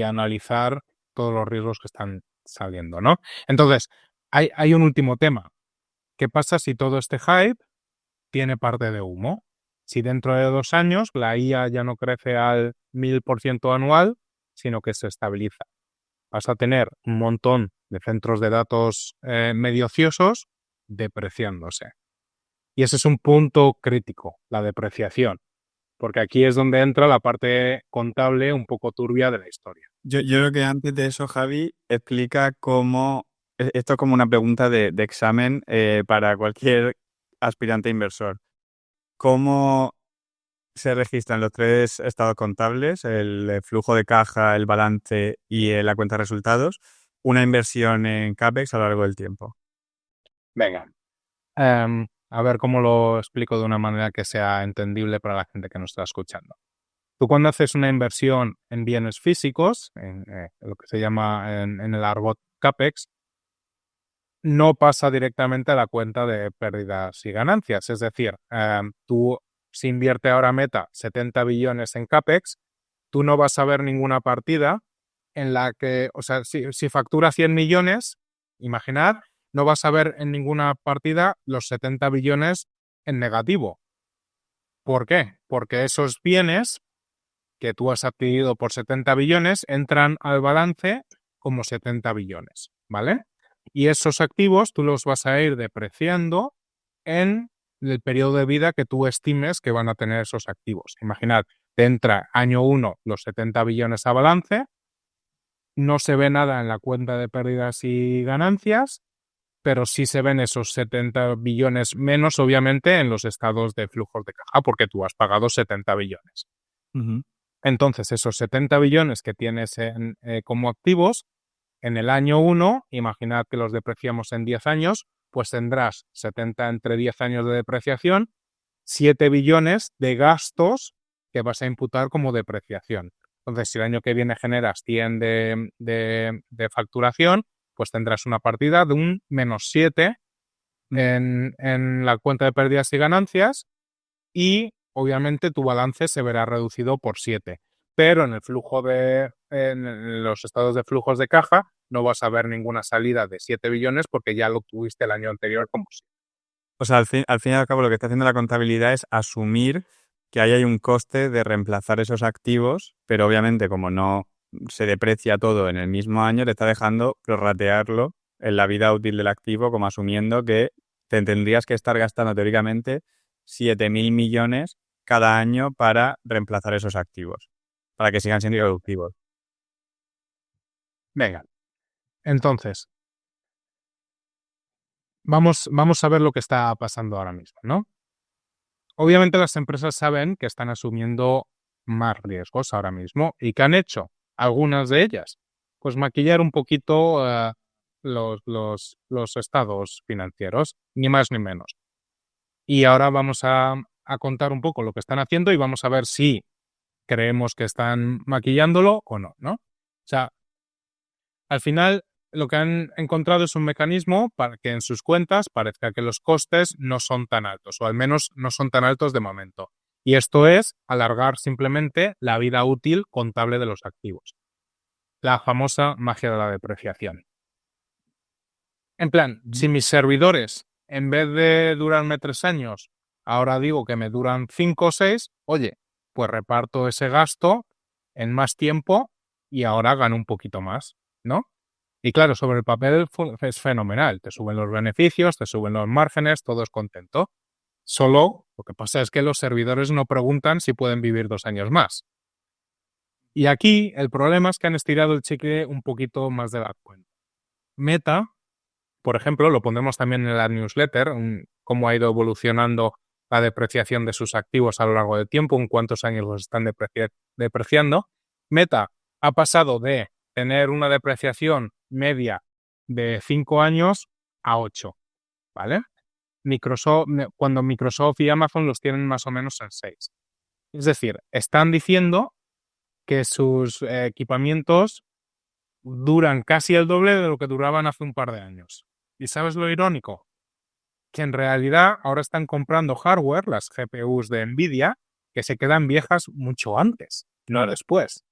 [SPEAKER 1] analizar todos los riesgos que están saliendo, ¿no? Entonces, hay un último tema. ¿Qué pasa si todo este hype tiene parte de humo? Si dentro de 2 años la IA ya no crece al 1000% anual, sino que se estabiliza. Vas a tener un montón de centros de datos medio ociosos depreciándose. Y ese es un punto crítico, la depreciación, porque aquí es donde entra la parte contable un poco turbia de la historia.
[SPEAKER 2] Yo creo que antes de eso, Javi, explica cómo, esto es como una pregunta de examen para cualquier aspirante inversor. ¿Cómo se registran los 3 estados contables, el flujo de caja, el balance y la cuenta de resultados? una inversión en CAPEX a lo largo del tiempo?
[SPEAKER 1] Venga. A ver cómo lo explico de una manera que sea entendible para la gente que nos está escuchando. Tú cuando haces una inversión en bienes físicos, en lo que se llama en el argot CAPEX, no pasa directamente a la cuenta de pérdidas y ganancias. Es decir, tú si invierte ahora Meta 70 billones en CAPEX, tú no vas a ver ninguna partida en la que, o sea, si factura 100 millones, imaginad, no vas a ver en ninguna partida los 70 billones en negativo. ¿Por qué? Porque esos bienes que tú has adquirido por 70 billones entran al balance como 70 billones, ¿vale? Y esos activos tú los vas a ir depreciando en el periodo de vida que tú estimes que van a tener esos activos. Imaginad, te entra año 1 los 70 billones a balance, no se ve nada en la cuenta de pérdidas y ganancias, pero sí se ven esos 70 billones menos, obviamente, en los estados de flujos de caja, porque tú has pagado 70 billones.
[SPEAKER 2] Uh-huh.
[SPEAKER 1] Entonces, esos 70 billones que tienes como activos, en el año 1, imaginad que los depreciamos en 10 años, pues tendrás 70 entre 10 años de depreciación, 7 billones de gastos que vas a imputar como depreciación. Entonces, si el año que viene generas 100 de facturación, pues tendrás una partida de un menos 7 en la cuenta de pérdidas y ganancias y obviamente tu balance se verá reducido por 7. Pero en los estados de flujos de caja no vas a ver ninguna salida de 7 billones porque ya lo tuviste el año anterior como 7.
[SPEAKER 2] O sea, al fin y al cabo lo que está haciendo la contabilidad es asumir que ahí hay un coste de reemplazar esos activos, pero obviamente como no se deprecia todo en el mismo año, te está dejando prorratearlo en la vida útil del activo, como asumiendo que te tendrías que estar gastando teóricamente 7.000 millones cada año para reemplazar esos activos, para que sigan siendo productivos.
[SPEAKER 1] Venga, entonces, vamos a ver lo que está pasando ahora mismo, ¿no? Obviamente las empresas saben que están asumiendo más riesgos ahora mismo y ¿qué han hecho? Algunas de ellas, pues maquillar un poquito los estados financieros, ni más ni menos. Y ahora vamos a contar un poco lo que están haciendo y vamos a ver si creemos que están maquillándolo o no, ¿no? O sea, al final lo que han encontrado es un mecanismo para que en sus cuentas parezca que los costes no son tan altos, o al menos no son tan altos de momento. Y esto es alargar simplemente la vida útil contable de los activos. La famosa magia de la depreciación. En plan, si mis servidores, en vez de durarme 3 años, ahora digo que me duran 5 o 6, oye, pues reparto ese gasto en más tiempo y ahora gano un poquito más, ¿no? Y claro, sobre el papel es fenomenal. Te suben los beneficios, te suben los márgenes, todo es contento. Solo lo que pasa es que los servidores no preguntan si pueden vivir 2 años más. Y aquí el problema es que han estirado el chicle un poquito más de la cuenta. Meta, por ejemplo, lo pondremos también en la newsletter, cómo ha ido evolucionando la depreciación de sus activos a lo largo del tiempo, en cuántos años los están depreciando. Meta ha pasado de tener una depreciación media de 5 años a 8, ¿vale? Cuando Microsoft y Amazon los tienen más o menos en 6. Es decir, están diciendo que sus equipamientos duran casi el doble de lo que duraban hace un par de años. ¿Y sabes lo irónico? Que en realidad ahora están comprando hardware, las GPUs de Nvidia, que se quedan viejas mucho antes, no después.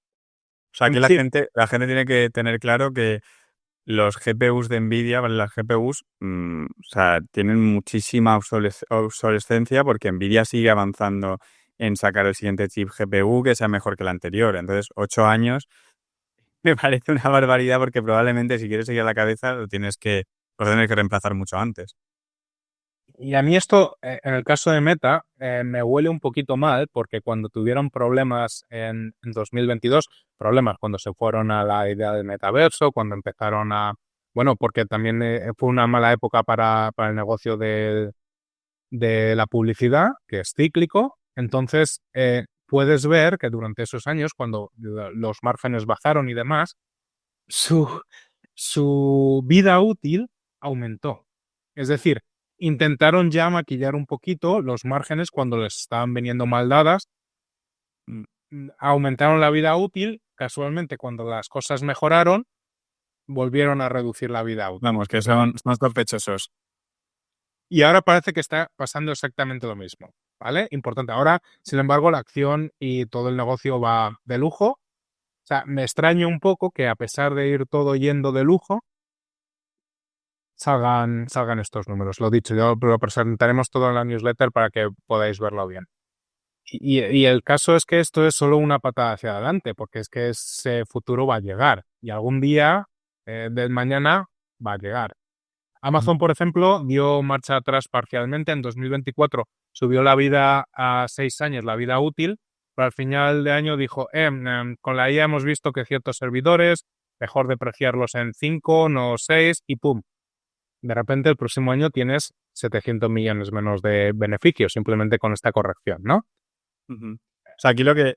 [SPEAKER 2] O sea, aquí
[SPEAKER 1] Sí.
[SPEAKER 2] la gente tiene que tener claro que los GPUs de Nvidia, ¿vale? Las GPUs, o sea, tienen muchísima obsolescencia porque Nvidia sigue avanzando en sacar el siguiente chip GPU que sea mejor que el anterior. Entonces, 8 años me parece una barbaridad porque probablemente si quieres seguir a la cabeza lo tienes que reemplazar mucho antes.
[SPEAKER 1] Y a mí esto, en el caso de Meta, me huele un poquito mal porque cuando tuvieron problemas en 2022, problemas cuando se fueron a la idea del metaverso, cuando empezaron bueno, porque también fue una mala época para el negocio de la publicidad, que es cíclico. Entonces, puedes ver que durante esos años, cuando los márgenes bajaron y demás, su su vida útil aumentó. Es decir, intentaron ya maquillar un poquito los márgenes cuando les estaban viniendo mal dadas. Aumentaron la vida útil, casualmente cuando las cosas mejoraron, volvieron a reducir la vida útil.
[SPEAKER 2] Vamos, que son sospechosos.
[SPEAKER 1] Y ahora parece que está pasando exactamente lo mismo, ¿vale? Importante. Ahora, sin embargo, la acción y todo el negocio va de lujo. O sea, me extraña un poco que a pesar de ir todo yendo de lujo, salgan estos números. Lo dicho, yo lo presentaremos todo en la newsletter para que podáis verlo bien. Y el caso es que esto es solo una patada hacia adelante, porque es que ese futuro va a llegar y algún día del mañana va a llegar. Amazon, por ejemplo, dio marcha atrás parcialmente. En 2024 subió la vida a 6 años, la vida útil, pero al final de año dijo, con la IA hemos visto que ciertos servidores, mejor depreciarlos en 5, no 6, y ¡pum! De repente el próximo año tienes 700 millones menos de beneficios simplemente con esta corrección, ¿no?
[SPEAKER 2] O sea, aquí lo que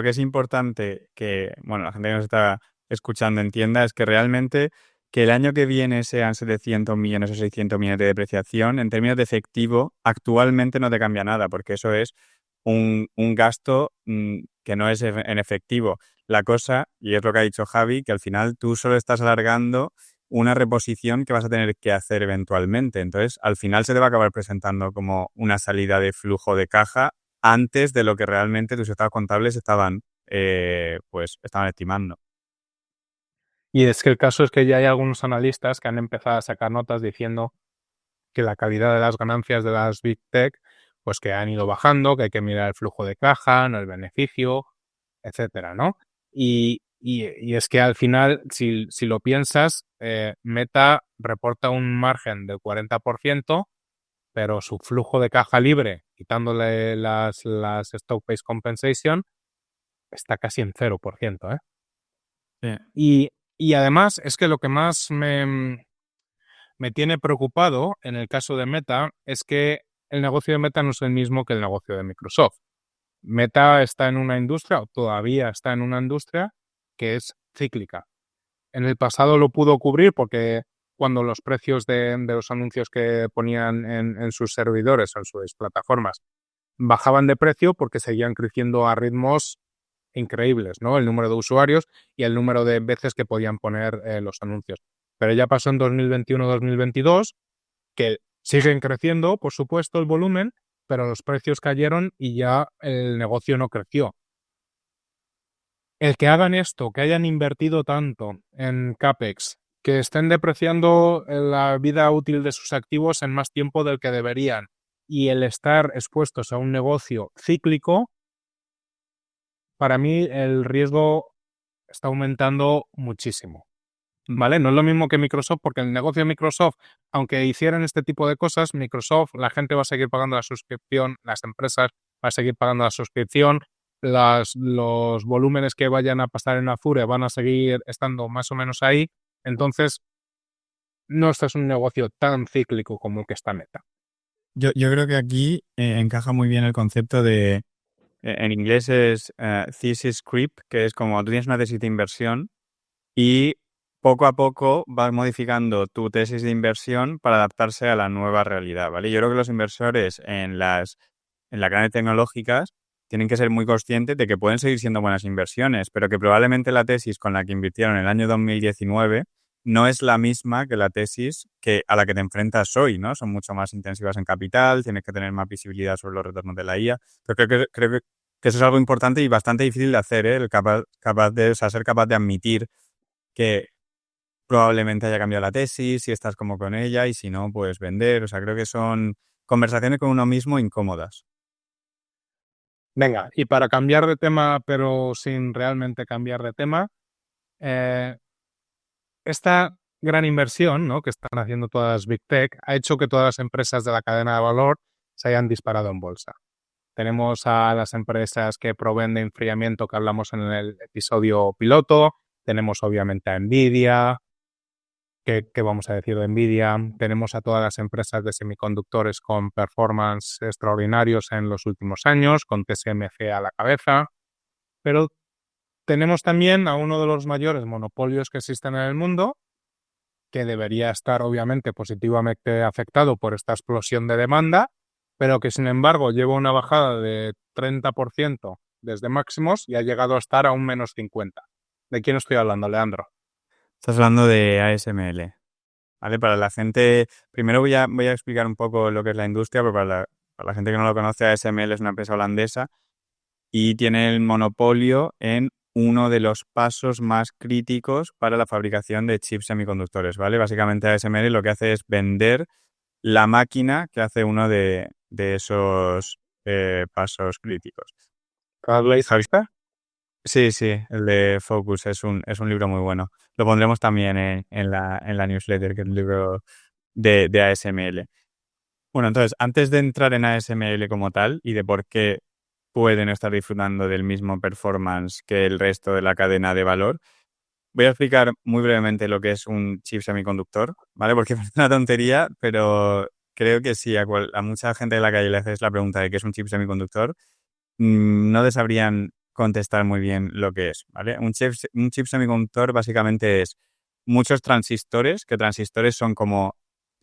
[SPEAKER 2] es importante que, bueno, la gente que nos está escuchando entienda es que realmente que el año que viene sean 700 millones o 600 millones de depreciación, en términos de efectivo, actualmente no te cambia nada, porque eso es un gasto que no es en efectivo. La cosa, y es lo que ha dicho Javi, que al final tú solo estás alargando una reposición que vas a tener que hacer eventualmente. Entonces, al final se te va a acabar presentando como una salida de flujo de caja antes de lo que realmente tus estados contables estaban estimando.
[SPEAKER 1] Y es que el caso es que ya hay algunos analistas que han empezado a sacar notas diciendo que la calidad de las ganancias de las Big Tech, pues que han ido bajando, que hay que mirar el flujo de caja, no el beneficio, etcétera, ¿no? Y es que al final, si lo piensas, Meta reporta un margen del 40%, pero su flujo de caja libre, quitándole las stock-based compensation, está casi en 0%, ¿eh?
[SPEAKER 2] Sí.
[SPEAKER 1] Y además es que lo que más me tiene preocupado en el caso de Meta es que el negocio de Meta no es el mismo que el negocio de Microsoft. Meta está en una industria, o todavía está en una industria, que es cíclica. En el pasado lo pudo cubrir porque cuando los precios de los anuncios que ponían en sus servidores, en sus plataformas, bajaban de precio porque seguían creciendo a ritmos increíbles, ¿no? El número de usuarios y el número de veces que podían poner los anuncios. Pero ya pasó en 2021-2022, que siguen creciendo, por supuesto, el volumen, pero los precios cayeron y ya el negocio no creció. El que hagan esto, que hayan invertido tanto en CAPEX, que estén depreciando la vida útil de sus activos en más tiempo del que deberían, y el estar expuestos a un negocio cíclico, para mí el riesgo está aumentando muchísimo. ¿Vale? No es lo mismo que Microsoft, porque el negocio de Microsoft, aunque hicieran este tipo de cosas, Microsoft, la gente va a seguir pagando la suscripción, las empresas van a seguir pagando la suscripción, los volúmenes que vayan a pasar en Azure van a seguir estando más o menos ahí. Entonces, no este es un negocio tan cíclico como el que está Meta.
[SPEAKER 2] Yo creo que aquí encaja muy bien el concepto de, en inglés es thesis creep, que es como tú tienes una tesis de inversión y poco a poco vas modificando tu tesis de inversión para adaptarse a la nueva realidad, ¿vale? Yo creo que los inversores en las grandes tecnológicas tienen que ser muy conscientes de que pueden seguir siendo buenas inversiones, pero que probablemente la tesis con la que invirtieron en el año 2019 no es la misma que la tesis a la que te enfrentas hoy, ¿no? Son mucho más intensivas en capital, tienes que tener más visibilidad sobre los retornos de la IA. Pero creo que eso es algo importante y bastante difícil de hacer, ¿eh? Ser capaz de admitir que probablemente haya cambiado la tesis, si estás como con ella y si no, pues vender. O sea, creo que son conversaciones con uno mismo incómodas.
[SPEAKER 1] Venga, y para cambiar de tema, pero sin realmente cambiar de tema, esta gran inversión, ¿no?, que están haciendo todas las Big Tech ha hecho que todas las empresas de la cadena de valor se hayan disparado en bolsa. Tenemos a las empresas que proveen de enfriamiento que hablamos en el episodio piloto, tenemos obviamente a Nvidia, ¿qué vamos a decir de Nvidia? Tenemos a todas las empresas de semiconductores con performance extraordinarios en los últimos años, con TSMC a la cabeza, pero tenemos también a uno de los mayores monopolios que existen en el mundo, que debería estar obviamente positivamente afectado por esta explosión de demanda, pero que sin embargo lleva una bajada de 30% desde máximos y ha llegado a estar a un menos 50%. ¿De quién estoy hablando, Leandro?
[SPEAKER 2] Estás hablando de ASML, ¿vale? Para la gente, primero voy a explicar un poco lo que es la industria, pero para la gente que no lo conoce, ASML es una empresa holandesa y tiene el monopolio en uno de los pasos más críticos para la fabricación de chips semiconductores, ¿vale? Básicamente ASML lo que hace es vender la máquina que hace uno de esos pasos críticos. ¿Javi? Sí, sí, el de Focus es un libro muy bueno. Lo pondremos también en la newsletter, que es un libro de ASML. Bueno, entonces, antes de entrar en ASML como tal y de por qué pueden estar disfrutando del mismo performance que el resto de la cadena de valor, voy a explicar muy brevemente lo que es un chip semiconductor, ¿vale? Porque es una tontería, pero creo que si a mucha gente de la calle le haces la pregunta de qué es un chip semiconductor, no te sabrían contestar muy bien lo que es, ¿vale? Un chip semiconductor básicamente es muchos transistores, que transistores son como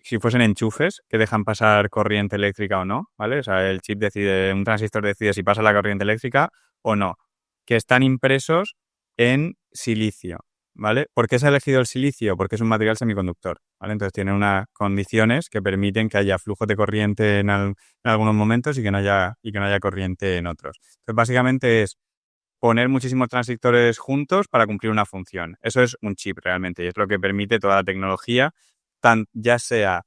[SPEAKER 2] si fuesen enchufes que dejan pasar corriente eléctrica o no, ¿vale? O sea, el chip decide, un transistor decide si pasa la corriente eléctrica o no, que están impresos en silicio, ¿vale? ¿Por qué se ha elegido el silicio? Porque es un material semiconductor, ¿vale? Entonces tiene unas condiciones que permiten que haya flujo de corriente en algunos momentos y que no haya corriente en otros. Entonces, básicamente es poner muchísimos transistores juntos para cumplir una función. Eso es un chip realmente y es lo que permite toda la tecnología, ya sea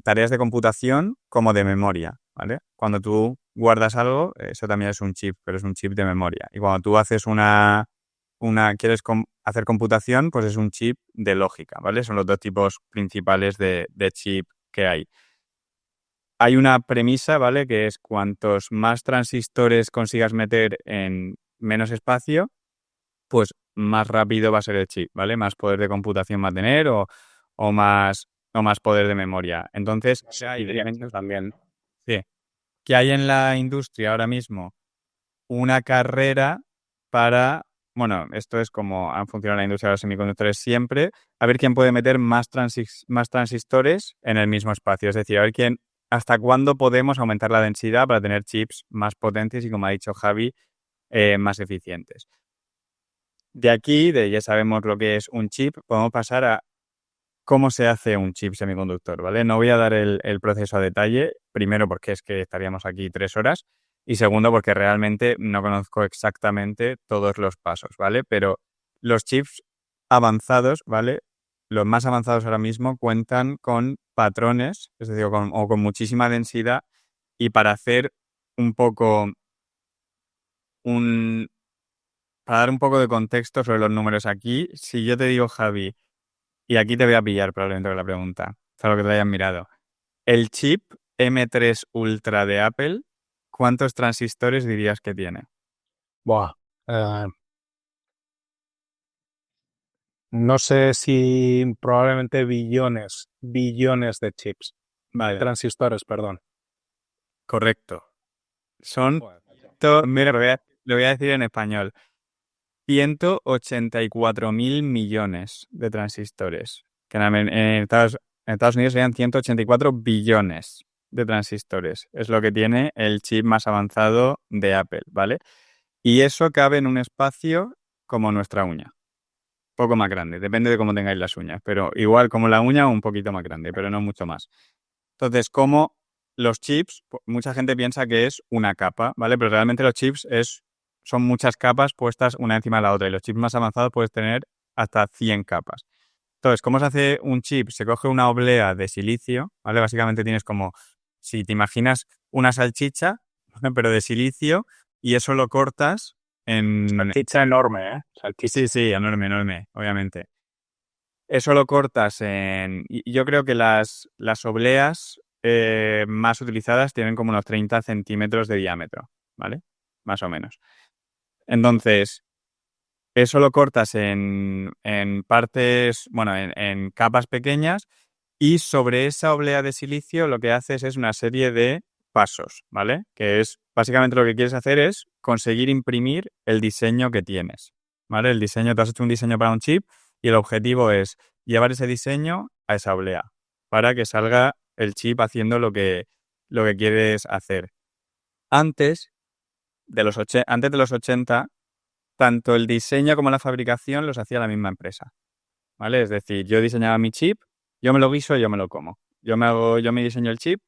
[SPEAKER 2] tareas de computación como de memoria, ¿vale? Cuando tú guardas algo, eso también es un chip, pero es un chip de memoria. Y cuando tú haces quieres hacer computación, pues es un chip de lógica, ¿vale? Son los dos tipos principales de chip que hay. Hay una premisa, ¿vale? Que es cuantos más transistores consigas meter en menos espacio, pues más rápido va a ser el chip, ¿vale? Más poder de computación va a tener o más poder de memoria. Entonces,
[SPEAKER 1] También.
[SPEAKER 2] sí, que hay en la industria ahora mismo una carrera para, bueno, esto es como han funcionado la industria de los semiconductores siempre, a ver quién puede meter más transistores en el mismo espacio. Es decir, a ver hasta cuándo podemos aumentar la densidad para tener chips más potentes y, como ha dicho Javi, más eficientes. De aquí, ya sabemos lo que es un chip, podemos pasar a cómo se hace un chip semiconductor, ¿vale? No voy a dar el proceso a detalle, primero porque es que estaríamos aquí 3 horas y segundo porque realmente no conozco exactamente todos los pasos, ¿vale? Pero los chips avanzados, ¿vale? Los más avanzados ahora mismo cuentan con patrones, es decir, con muchísima densidad y para hacer un poco un... Para dar un poco de contexto sobre los números aquí, si yo te digo, Javi, y aquí te voy a pillar probablemente con la pregunta, salvo que te hayas mirado. El chip M3 Ultra de Apple, ¿cuántos transistores dirías que tiene?
[SPEAKER 1] Buah. No sé si probablemente billones de chips.
[SPEAKER 2] Vale,
[SPEAKER 1] Transistores, perdón.
[SPEAKER 2] correcto. Son,
[SPEAKER 1] Joder.
[SPEAKER 2] mira, lo voy a decir en español. 184.000 millones de transistores. Que en Estados Unidos serían 184 billones de transistores. Es lo que tiene el chip más avanzado de Apple, ¿vale? Y eso cabe en un espacio como nuestra uña. Poco más grande, depende de cómo tengáis las uñas, pero igual como la uña un poquito más grande, pero no mucho más. Entonces, como los chips, mucha gente piensa que es una capa, ¿vale? Pero realmente los chips son muchas capas puestas una encima de la otra y los chips más avanzados puedes tener hasta 100 capas. Entonces, ¿cómo se hace un chip? Se coge una oblea de silicio, ¿vale? Básicamente tienes como, si te imaginas una salchicha, ¿vale? Pero de silicio, y eso lo cortas en...
[SPEAKER 1] Salchicha enorme, ¿eh? Salchicha.
[SPEAKER 2] Sí, sí, enorme, enorme, obviamente. Eso lo cortas y yo creo que las obleas más utilizadas tienen como unos 30 centímetros de diámetro, ¿vale? Más o menos. Entonces, eso lo cortas en partes, bueno, en capas pequeñas y sobre esa oblea de silicio lo que haces es una serie de pasos, ¿vale? Que es, básicamente lo que quieres hacer es conseguir imprimir el diseño que tienes, ¿vale? Te has hecho un diseño para un chip y el objetivo es llevar ese diseño a esa oblea para que salga el chip haciendo lo que quieres hacer. Antes de los 80, tanto el diseño como la fabricación los hacía la misma empresa, ¿vale? Es decir, yo diseñaba mi chip, yo me lo guiso, yo me lo como. Yo me diseño el chip,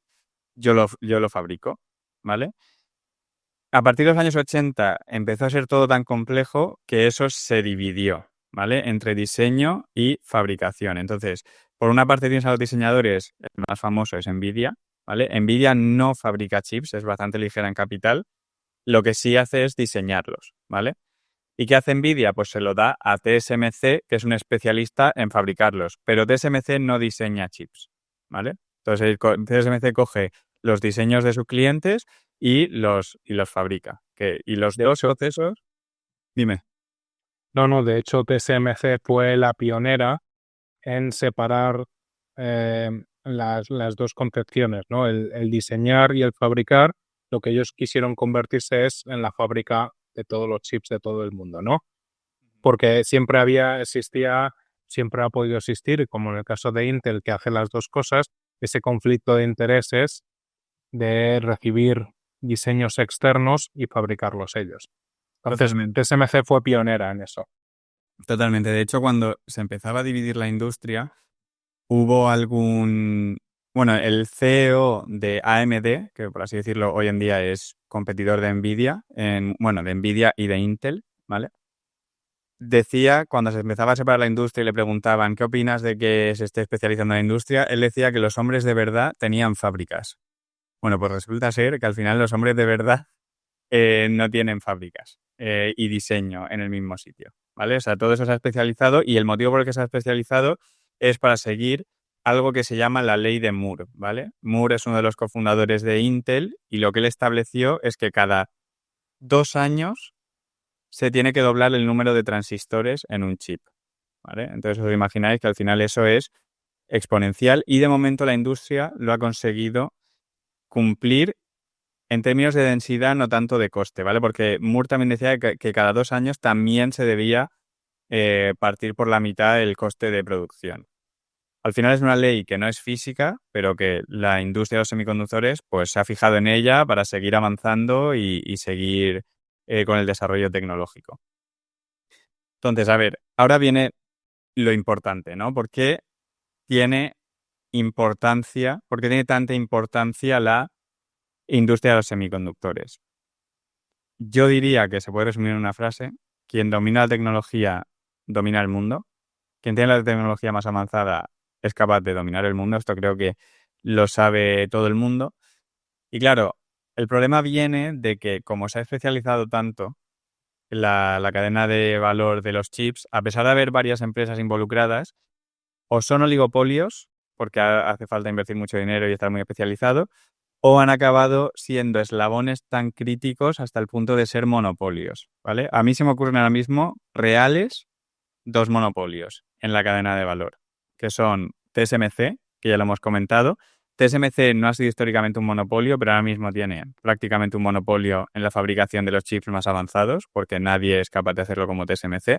[SPEAKER 2] yo lo fabrico, ¿vale? A partir de los años 80 empezó a ser todo tan complejo que eso se dividió, ¿vale? Entre diseño y fabricación. Entonces, por una parte tienes a los diseñadores, el más famoso es NVIDIA, ¿vale? NVIDIA no fabrica chips, es bastante ligera en capital. Lo que sí hace es diseñarlos, ¿vale? ¿Y qué hace NVIDIA? Pues se lo da a TSMC, que es un especialista en fabricarlos, pero TSMC no diseña chips, ¿vale? Entonces TSMC coge los diseños de sus clientes y los fabrica. Y los dos procesos... Dime.
[SPEAKER 1] No, de hecho TSMC fue la pionera en separar las dos concepciones, ¿no? El diseñar y el fabricar. Lo que ellos quisieron convertirse es en la fábrica de todos los chips de todo el mundo, ¿no? Porque siempre ha podido existir, como en el caso de Intel, que hace las dos cosas, ese conflicto de intereses de recibir diseños externos y fabricarlos ellos. Entonces, TSMC fue pionera en eso.
[SPEAKER 2] Totalmente. De hecho, cuando se empezaba a dividir la industria, hubo bueno, el CEO de AMD, que por así decirlo hoy en día es competidor de NVIDIA, de NVIDIA y de Intel, ¿vale? Decía, cuando se empezaba a separar la industria y le preguntaban ¿qué opinas de que se esté especializando en la industria? Él decía que los hombres de verdad tenían fábricas. Bueno, pues resulta ser que al final los hombres de verdad no tienen fábricas y diseño en el mismo sitio, ¿vale? O sea, todo eso se ha especializado y el motivo por el que se ha especializado es para seguir algo que se llama la ley de Moore, ¿vale? Moore es uno de los cofundadores de Intel y lo que él estableció es que cada 2 años se tiene que doblar el número de transistores en un chip, ¿vale? Entonces os imagináis que al final eso es exponencial y de momento la industria lo ha conseguido cumplir en términos de densidad, no tanto de coste, ¿vale? Porque Moore también decía que cada 2 años también se debía partir por la mitad el coste de producción. Al final es una ley que no es física, pero que la industria de los semiconductores pues se ha fijado en ella para seguir avanzando y seguir con el desarrollo tecnológico. Entonces, a ver, ahora viene lo importante, ¿no? ¿Por qué tiene tanta importancia la industria de los semiconductores? Yo diría que se puede resumir en una frase: quien domina la tecnología domina el mundo. Quien tiene la tecnología más avanzada es capaz de dominar el mundo. Esto creo que lo sabe todo el mundo. Y claro, el problema viene de que como se ha especializado tanto la cadena de valor de los chips, a pesar de haber varias empresas involucradas, o son oligopolios, porque hace falta invertir mucho dinero y estar muy especializado, o han acabado siendo eslabones tan críticos hasta el punto de ser monopolios, ¿vale? A mí se me ocurren ahora mismo reales 2 monopolios en la cadena de valor, que son TSMC, que ya lo hemos comentado. TSMC no ha sido históricamente un monopolio, pero ahora mismo tiene prácticamente un monopolio en la fabricación de los chips más avanzados, porque nadie es capaz de hacerlo como TSMC.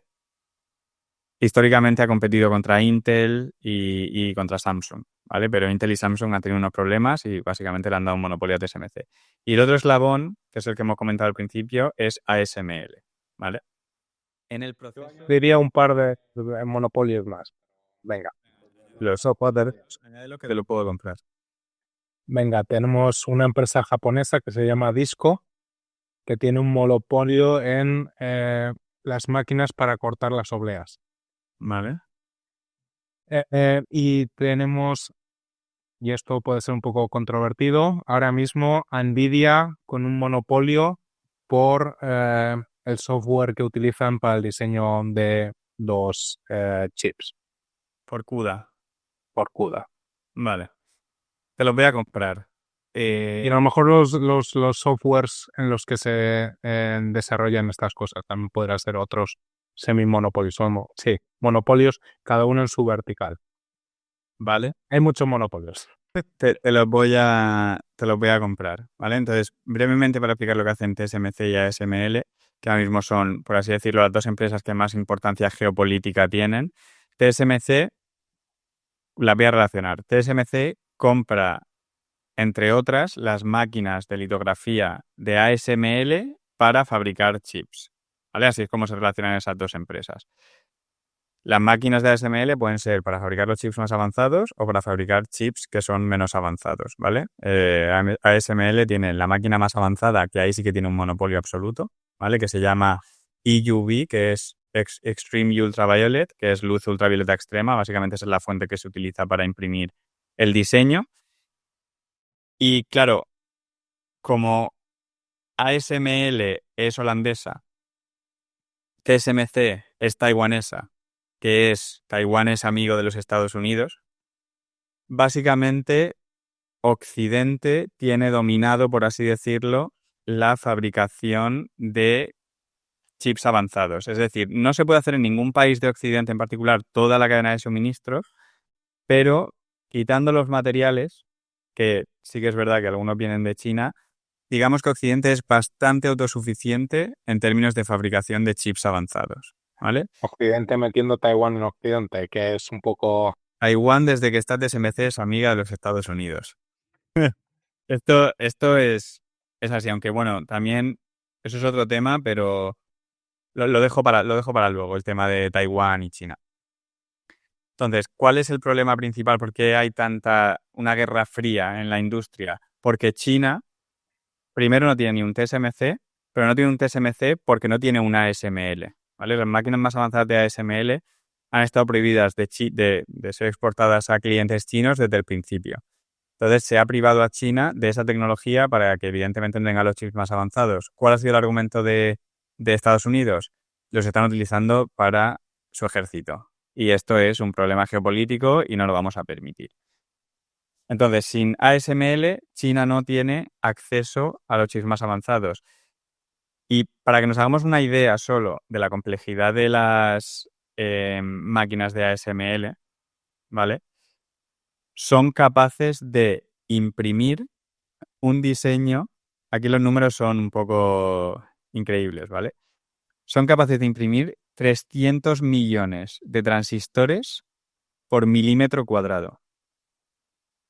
[SPEAKER 2] Históricamente ha competido contra Intel y contra Samsung, ¿vale? Pero Intel y Samsung han tenido unos problemas y básicamente le han dado un monopolio a TSMC. Y el otro eslabón, que es el que hemos comentado al principio, es ASML, ¿vale? En el proceso...
[SPEAKER 1] Diría un par de monopolios más. Venga.
[SPEAKER 2] Los software, añade lo que te lo puedo comprar.
[SPEAKER 1] Venga, tenemos una empresa japonesa que se llama Disco, que tiene un monopolio en las máquinas para cortar las obleas.
[SPEAKER 2] Vale.
[SPEAKER 1] Y tenemos, y esto puede ser un poco controvertido, ahora mismo NVIDIA con un monopolio por el software que utilizan para el diseño de los chips.
[SPEAKER 2] Por CUDA.
[SPEAKER 1] Por CUDA.
[SPEAKER 2] Vale. Te los voy a comprar.
[SPEAKER 1] Y a lo mejor los softwares en los que se desarrollan estas cosas también podrán ser otros semimonopolios. Sí, monopolios, cada uno en su vertical.
[SPEAKER 2] Vale.
[SPEAKER 1] Hay muchos monopolios.
[SPEAKER 2] Te los voy a comprar, ¿vale? Entonces, brevemente para explicar lo que hacen TSMC y ASML, que ahora mismo son, por así decirlo, las 2 empresas que más importancia geopolítica tienen. TSMC las voy a relacionar. TSMC compra, entre otras, las máquinas de litografía de ASML para fabricar chips, ¿vale? Así es como se relacionan esas dos empresas. Las máquinas de ASML pueden ser para fabricar los chips más avanzados o para fabricar chips que son menos avanzados, ¿vale? ASML tiene la máquina más avanzada, que ahí sí que tiene un monopolio absoluto, ¿vale? Que se llama EUV, que es Extreme Ultraviolet, que es luz ultravioleta extrema. Básicamente esa es la fuente que se utiliza para imprimir el diseño. Y claro, como ASML es holandesa, TSMC es taiwanesa, que es Taiwán es amigo de los Estados Unidos, básicamente Occidente tiene dominado, por así decirlo, la fabricación de chips avanzados. Es decir, no se puede hacer en ningún país de Occidente en particular toda la cadena de suministros, pero quitando los materiales, que sí que es verdad que algunos vienen de China, digamos que Occidente es bastante autosuficiente en términos de fabricación de chips avanzados, ¿vale?
[SPEAKER 1] Occidente metiendo Taiwán en Occidente, que es un poco...
[SPEAKER 2] Taiwán, desde que está TSMC, es amiga de los Estados Unidos. Esto es así, aunque bueno, también eso es otro tema, pero lo dejo para luego, el tema de Taiwán y China. Entonces, ¿cuál es el problema principal? ¿Por qué hay una guerra fría en la industria? Porque China, primero, no tiene ni un TSMC, pero no tiene un TSMC porque no tiene una ASML, ¿vale? Las máquinas más avanzadas de ASML han estado prohibidas de ser exportadas a clientes chinos desde el principio. Entonces, se ha privado a China de esa tecnología para que, evidentemente, tenga los chips más avanzados. ¿Cuál ha sido el argumento de Estados Unidos? Los están utilizando para su ejército. Y esto es un problema geopolítico y no lo vamos a permitir. Entonces, sin ASML, China no tiene acceso a los chips más avanzados. Y para que nos hagamos una idea solo de la complejidad de las máquinas de ASML, ¿vale? Son capaces de imprimir un diseño. Aquí los números son un poco increíbles, ¿vale? Son capaces de imprimir 300 millones de transistores por milímetro cuadrado.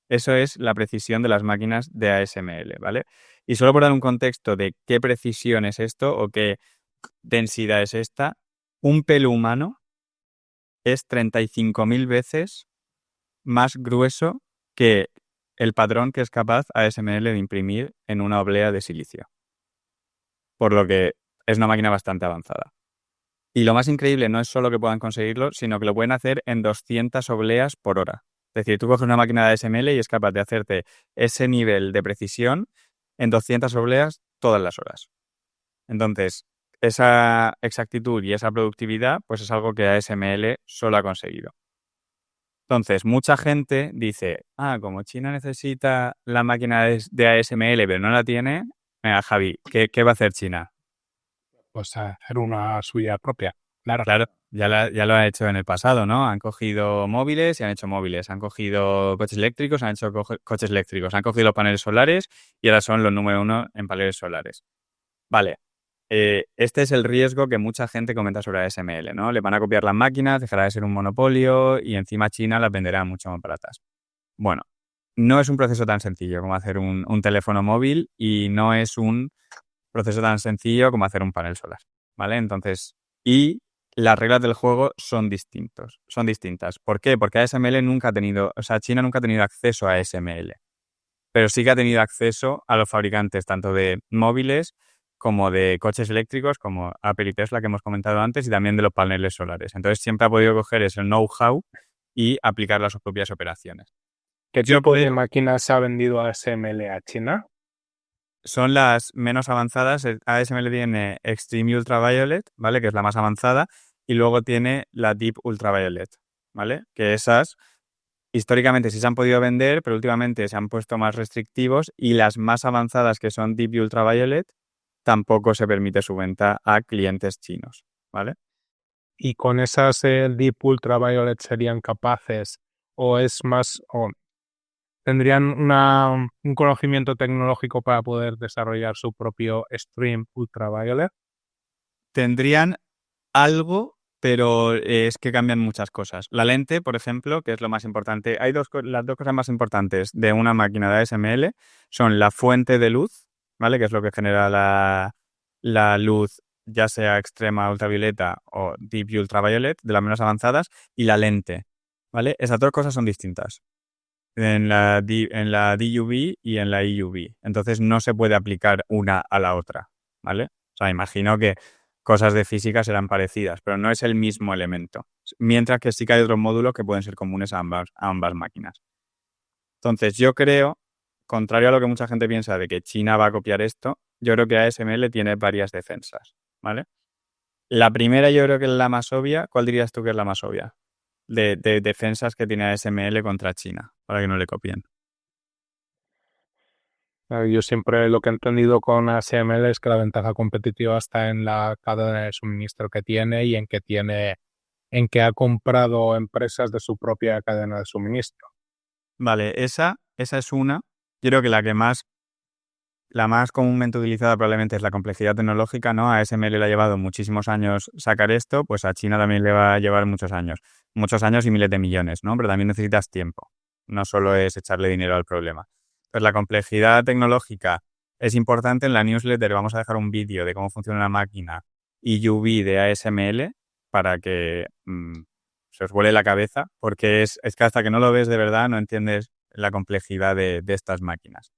[SPEAKER 2] Eso es la precisión de las máquinas de ASML, ¿vale? Y solo por dar un contexto de qué precisión es esto o qué densidad es esta, un pelo humano es 35.000 veces más grueso que el patrón que es capaz ASML de imprimir en una oblea de silicio. Por lo que es una máquina bastante avanzada. Y lo más increíble no es solo que puedan conseguirlo, sino que lo pueden hacer en 200 obleas por hora. Es decir, tú coges una máquina de ASML y es capaz de hacerte ese nivel de precisión en 200 obleas todas las horas. Entonces, esa exactitud y esa productividad, pues es algo que ASML solo ha conseguido. Entonces, mucha gente dice, como China necesita la máquina de ASML, pero no la tiene, venga, Javi, ¿qué va a hacer China?
[SPEAKER 1] Pues hacer una suya propia.
[SPEAKER 2] Claro, ya lo ha hecho en el pasado, ¿no? Han cogido móviles y han hecho móviles, han cogido coches eléctricos, han hecho coches eléctricos, han cogido los paneles solares y ahora son los número uno en paneles solares. Vale, este es el riesgo que mucha gente comenta sobre ASML, ¿no? Le van a copiar las máquinas, dejará de ser un monopolio y encima China las venderá mucho más baratas. Bueno, no es un proceso tan sencillo como hacer un teléfono móvil y no es un proceso tan sencillo como hacer un panel solar, ¿vale? Entonces, y las reglas del juego son distintas. ¿Por qué? Porque China nunca ha tenido acceso a ASML, pero sí que ha tenido acceso a los fabricantes tanto de móviles como de coches eléctricos, como Apple y Tesla que hemos comentado antes, y también de los paneles solares. Entonces siempre ha podido coger ese know-how y aplicarlo a sus propias operaciones.
[SPEAKER 1] ¿Qué tipo de máquinas se ha vendido ASML a China?
[SPEAKER 2] Son las menos avanzadas. ASML tiene Extreme Ultraviolet, ¿vale? Que es la más avanzada. Y luego tiene la Deep Ultraviolet, ¿vale? Que esas históricamente sí se han podido vender, pero últimamente se han puesto más restrictivos. Y las más avanzadas, que son Deep Ultraviolet, tampoco se permite su venta a clientes chinos, ¿vale?
[SPEAKER 1] ¿Y con esas Deep Ultraviolet serían capaces o es más... o tendrían un conocimiento tecnológico para poder desarrollar su propio Extreme Ultraviolet?
[SPEAKER 2] Tendrían algo pero es que cambian muchas cosas. La lente, por ejemplo, que es lo más importante. Hay las dos cosas más importantes de una máquina de ASML son la fuente de luz, ¿vale? Que es lo que genera la luz, ya sea extrema ultravioleta o deep ultraviolet, de las menos avanzadas, y la lente, ¿vale? Esas dos cosas son distintas en la DUV y en la EUV. Entonces no se puede aplicar una a la otra, ¿vale? O sea, imagino que cosas de física serán parecidas, pero no es el mismo elemento. Mientras que sí que hay otros módulos que pueden ser comunes a ambas máquinas. Entonces yo creo, contrario a lo que mucha gente piensa de que China va a copiar esto, yo creo que ASML tiene varias defensas, ¿vale? La primera yo creo que es la más obvia. ¿Cuál dirías tú que es la más obvia? De defensas que tiene ASML contra China, para que no le copien.
[SPEAKER 1] Yo siempre lo que he entendido con ASML es que la ventaja competitiva está en la cadena de suministro que tiene y en que ha comprado empresas de su propia cadena de suministro.
[SPEAKER 2] Vale, esa es una. Yo creo que la más comúnmente utilizada probablemente es la complejidad tecnológica, ¿no? A ASML le ha llevado muchísimos años sacar esto, pues a China también le va a llevar muchos años. Muchos años y miles de millones, ¿no? Pero también necesitas tiempo. No solo es echarle dinero al problema. Entonces, la complejidad tecnológica es importante. En la newsletter vamos a dejar un vídeo de cómo funciona una máquina EUV de ASML para que se os vuele la cabeza, porque es que hasta que no lo ves de verdad no entiendes la complejidad de estas máquinas.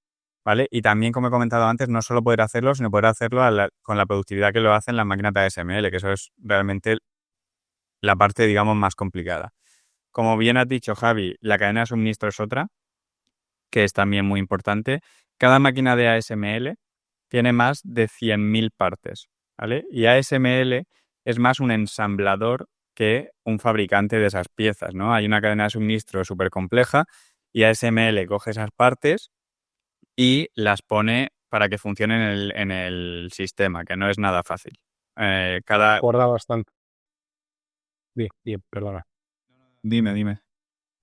[SPEAKER 2] ¿Vale? Y también, como he comentado antes, no solo poder hacerlo, sino poder hacerlo con la productividad que lo hacen las máquinas de ASML, que eso es realmente la parte, digamos, más complicada. Como bien has dicho, Javi, la cadena de suministro es otra, que es también muy importante. Cada máquina de ASML tiene más de 100.000 partes, ¿vale? Y ASML es más un ensamblador que un fabricante de esas piezas, ¿no? Hay una cadena de suministro súper compleja y ASML coge esas partes y las pone para que funcionen en el sistema, que no es nada fácil.
[SPEAKER 1] Recuerda bastante. Perdona.
[SPEAKER 2] Dime.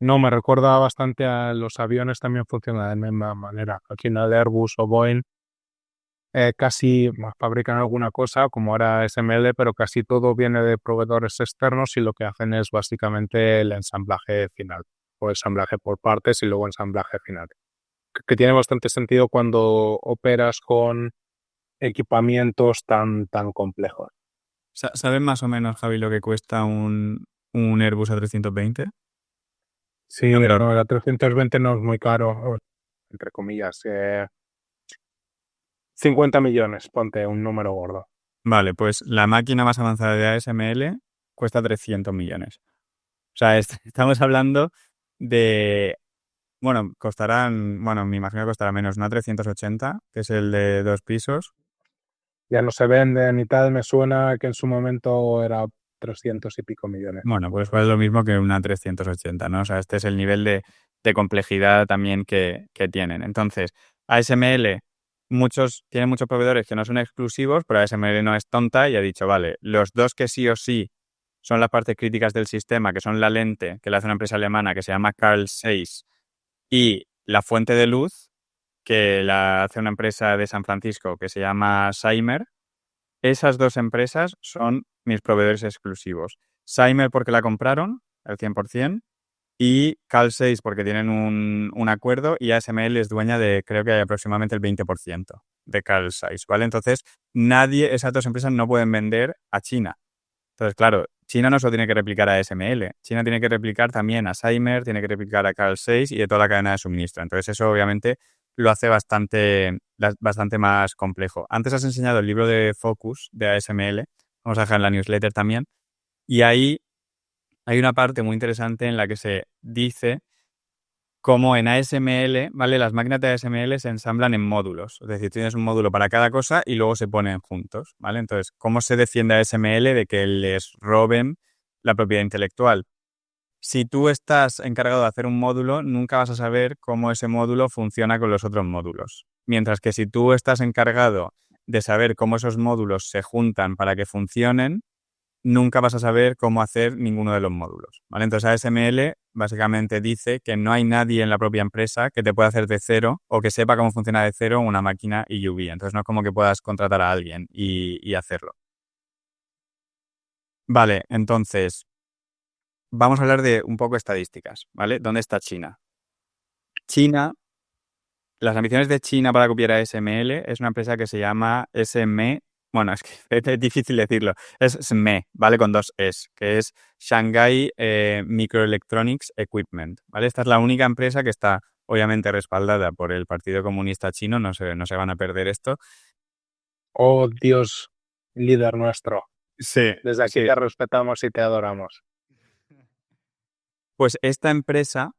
[SPEAKER 1] No, me recuerda bastante a los aviones, también funcionan de la misma manera. Aquí en el Airbus o Boeing casi fabrican alguna cosa, como ahora SML, pero casi todo viene de proveedores externos y lo que hacen es básicamente el ensamblaje final, o ensamblaje por partes y luego ensamblaje final. Que tiene bastante sentido cuando operas con equipamientos tan complejos.
[SPEAKER 2] ¿Sabes más o menos, Javi, lo que cuesta un Airbus A320?
[SPEAKER 1] Sí,
[SPEAKER 2] Pero
[SPEAKER 1] no, el A320 no es muy caro, entre comillas. 50 millones, ponte un número gordo.
[SPEAKER 2] vale, pues la máquina más avanzada de ASML cuesta 300 millones. O sea, estamos hablando de... Bueno, me imagino que costará menos, una 380, que es el de 2 pisos.
[SPEAKER 1] Ya no se venden y tal, me suena que en su momento era 300 y pico millones.
[SPEAKER 2] Bueno, pues es lo mismo que una 380, ¿no? O sea, este es el nivel de complejidad también que tienen. Entonces, ASML, tienen muchos proveedores que no son exclusivos, pero ASML no es tonta y ha dicho, vale, los dos que sí o sí son las partes críticas del sistema, que son la lente, que la hace una empresa alemana que se llama Carl Zeiss, y la fuente de luz, que la hace una empresa de San Francisco que se llama Cymer. Esas dos empresas son mis proveedores exclusivos. Cymer porque la compraron al 100% y Carl Zeiss porque tienen un acuerdo y ASML es dueña de, creo que hay aproximadamente el 20% de Carl Zeiss, ¿vale? Entonces, esas dos empresas no pueden vender a China. Entonces, claro, China no solo tiene que replicar a ASML, China tiene que replicar también a Cymer, tiene que replicar a Carl Zeiss y de toda la cadena de suministro. Entonces, eso obviamente lo hace bastante más complejo. Antes has enseñado el libro de Focus de ASML, vamos a dejar en la newsletter también, y ahí hay una parte muy interesante en la que se dice cómo en ASML, ¿vale? Las máquinas de ASML se ensamblan en módulos, es decir, tienes un módulo para cada cosa y luego se ponen juntos, ¿vale? Entonces, ¿cómo se defiende ASML de que les roben la propiedad intelectual? Si tú estás encargado de hacer un módulo, nunca vas a saber cómo ese módulo funciona con los otros módulos. Mientras que si tú estás encargado de saber cómo esos módulos se juntan para que funcionen, nunca vas a saber cómo hacer ninguno de los módulos, ¿vale? Entonces ASML básicamente dice que no hay nadie en la propia empresa que te pueda hacer de cero o que sepa cómo funciona de cero una máquina EUV. Entonces no es como que puedas contratar a alguien y hacerlo. Vale, entonces, vamos a hablar de un poco estadísticas, ¿vale? ¿Dónde está China? China, las ambiciones de China para copiar a ASML es una empresa que se llama SME, bueno, es que es difícil decirlo, es SME, ¿vale? Con dos Es, que es Shanghai Microelectronics Equipment, ¿vale? Esta es la única empresa que está obviamente respaldada por el Partido Comunista Chino, no se van a perder esto.
[SPEAKER 1] Oh Dios, líder nuestro.
[SPEAKER 2] Sí,
[SPEAKER 1] Desde aquí
[SPEAKER 2] sí.
[SPEAKER 1] te respetamos y te adoramos.
[SPEAKER 2] Pues esta empresa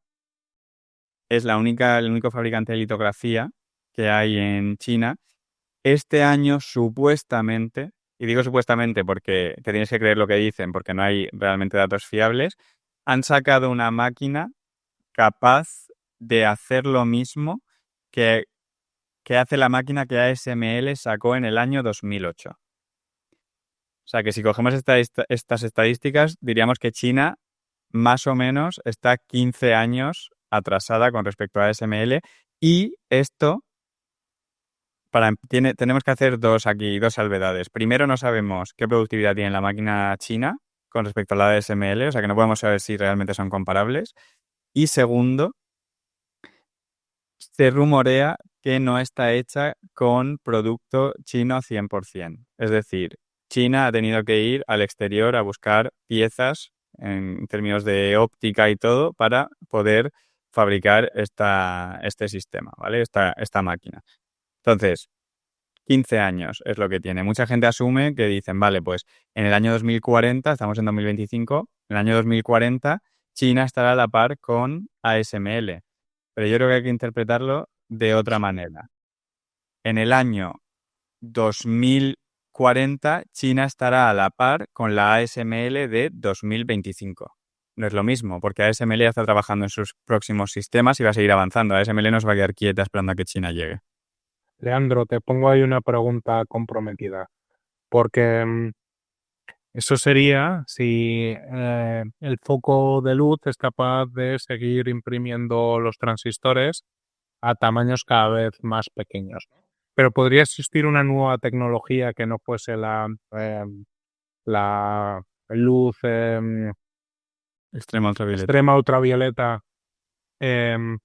[SPEAKER 2] es el único fabricante de litografía que hay en China. Este año, supuestamente, y digo supuestamente porque te tienes que creer lo que dicen, porque no hay realmente datos fiables, han sacado una máquina capaz de hacer lo mismo que, que hace la máquina que ASML sacó en el año 2008. O sea que si cogemos estas estadísticas, diríamos que China más o menos está 15 años atrasada con respecto a ASML, y esto tenemos que hacer dos salvedades. Primero, no sabemos qué productividad tiene la máquina china con respecto a la de ASML, o sea que no podemos saber si realmente son comparables. Y segundo, se rumorea que no está hecha con producto chino 100%. Es decir, China ha tenido que ir al exterior a buscar piezas en términos de óptica y todo para poder fabricar este sistema, ¿vale? Esta máquina. Entonces, 15 años es lo que tiene. Mucha gente asume que dicen, vale, pues en el año 2040, estamos en 2025, en el año 2040 China estará a la par con ASML. Pero yo creo que hay que interpretarlo de otra manera. En el año 2040 China estará a la par con la ASML de 2025. No es lo mismo, porque ASML ya está trabajando en sus próximos sistemas y va a seguir avanzando. ASML no se va a quedar quieta esperando a que China llegue.
[SPEAKER 1] Leandro, te pongo ahí una pregunta comprometida, porque eso sería si el foco de luz es capaz de seguir imprimiendo los transistores a tamaños cada vez más pequeños. Pero podría existir una nueva tecnología que no fuese la luz
[SPEAKER 2] Extremo ultravioleta.
[SPEAKER 1] extrema ultravioleta em,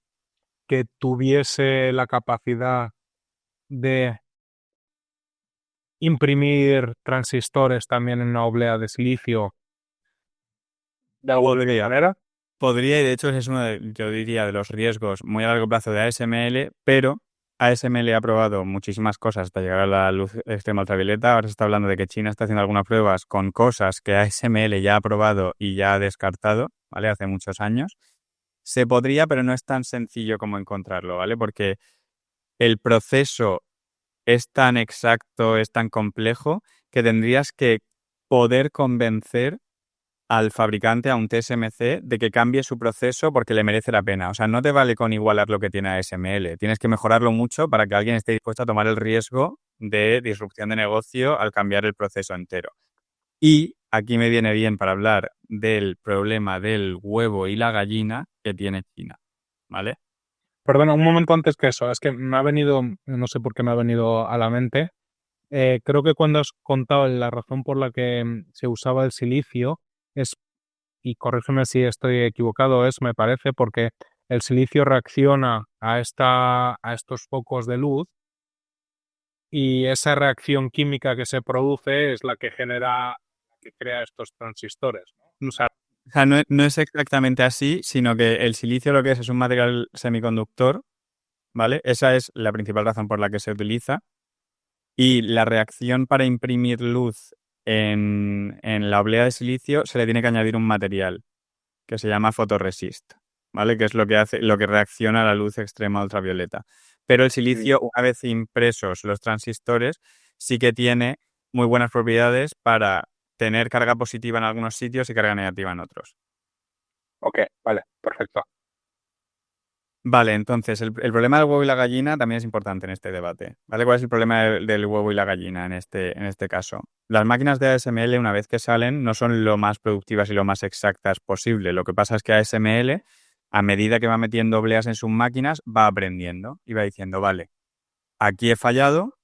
[SPEAKER 1] que tuviese la capacidad de imprimir transistores también en una oblea de silicio de alguna
[SPEAKER 2] Podría.
[SPEAKER 1] manera.
[SPEAKER 2] Podría, y de hecho ese es uno yo diría, de los riesgos muy a largo plazo de ASML, pero ASML ha probado muchísimas cosas hasta llegar a la luz extrema ultravioleta. Ahora se está hablando de que China está haciendo algunas pruebas con cosas que ASML ya ha probado y ya ha descartado, ¿vale? Hace muchos años. Se podría, pero no es tan sencillo como encontrarlo, ¿vale? Porque el proceso es tan exacto, es tan complejo, que tendrías que poder convencer al fabricante, a un TSMC, de que cambie su proceso porque le merece la pena. O sea, no te vale con igualar lo que tiene ASML. Tienes que mejorarlo mucho para que alguien esté dispuesto a tomar el riesgo de disrupción de negocio al cambiar el proceso entero. Y aquí me viene bien para hablar del problema del huevo y la gallina que tiene China, ¿vale?
[SPEAKER 1] Perdona, un momento antes que eso, es que me ha venido, no sé por qué me ha venido a la mente. Creo que cuando has contado la razón por la que se usaba el silicio es, y corrígeme si estoy equivocado, me parece, porque el silicio reacciona a estos focos de luz y esa reacción química que se produce es la que que crea estos transistores, ¿no? O sea,
[SPEAKER 2] O sea, no es exactamente así, sino que el silicio lo que es un material semiconductor, ¿vale? Esa es la principal razón por la que se utiliza. Y la reacción para imprimir luz en la oblea de silicio se le tiene que añadir un material que se llama fotoresist, ¿vale? Que es lo que hace, lo que reacciona a la luz extrema ultravioleta. Pero el silicio, una vez impresos los transistores, sí que tiene muy buenas propiedades para tener carga positiva en algunos sitios y carga negativa en otros.
[SPEAKER 1] ok, vale, perfecto.
[SPEAKER 2] Vale, entonces el problema del huevo y la gallina también es importante en este debate, ¿vale? ¿Cuál es el problema del huevo y la gallina en este caso? Las máquinas de ASML, una vez que salen, no son lo más productivas y lo más exactas posible. Lo que pasa es que ASML, a medida que va metiendo obleas en sus máquinas, va aprendiendo y va diciendo, vale, aquí he fallado,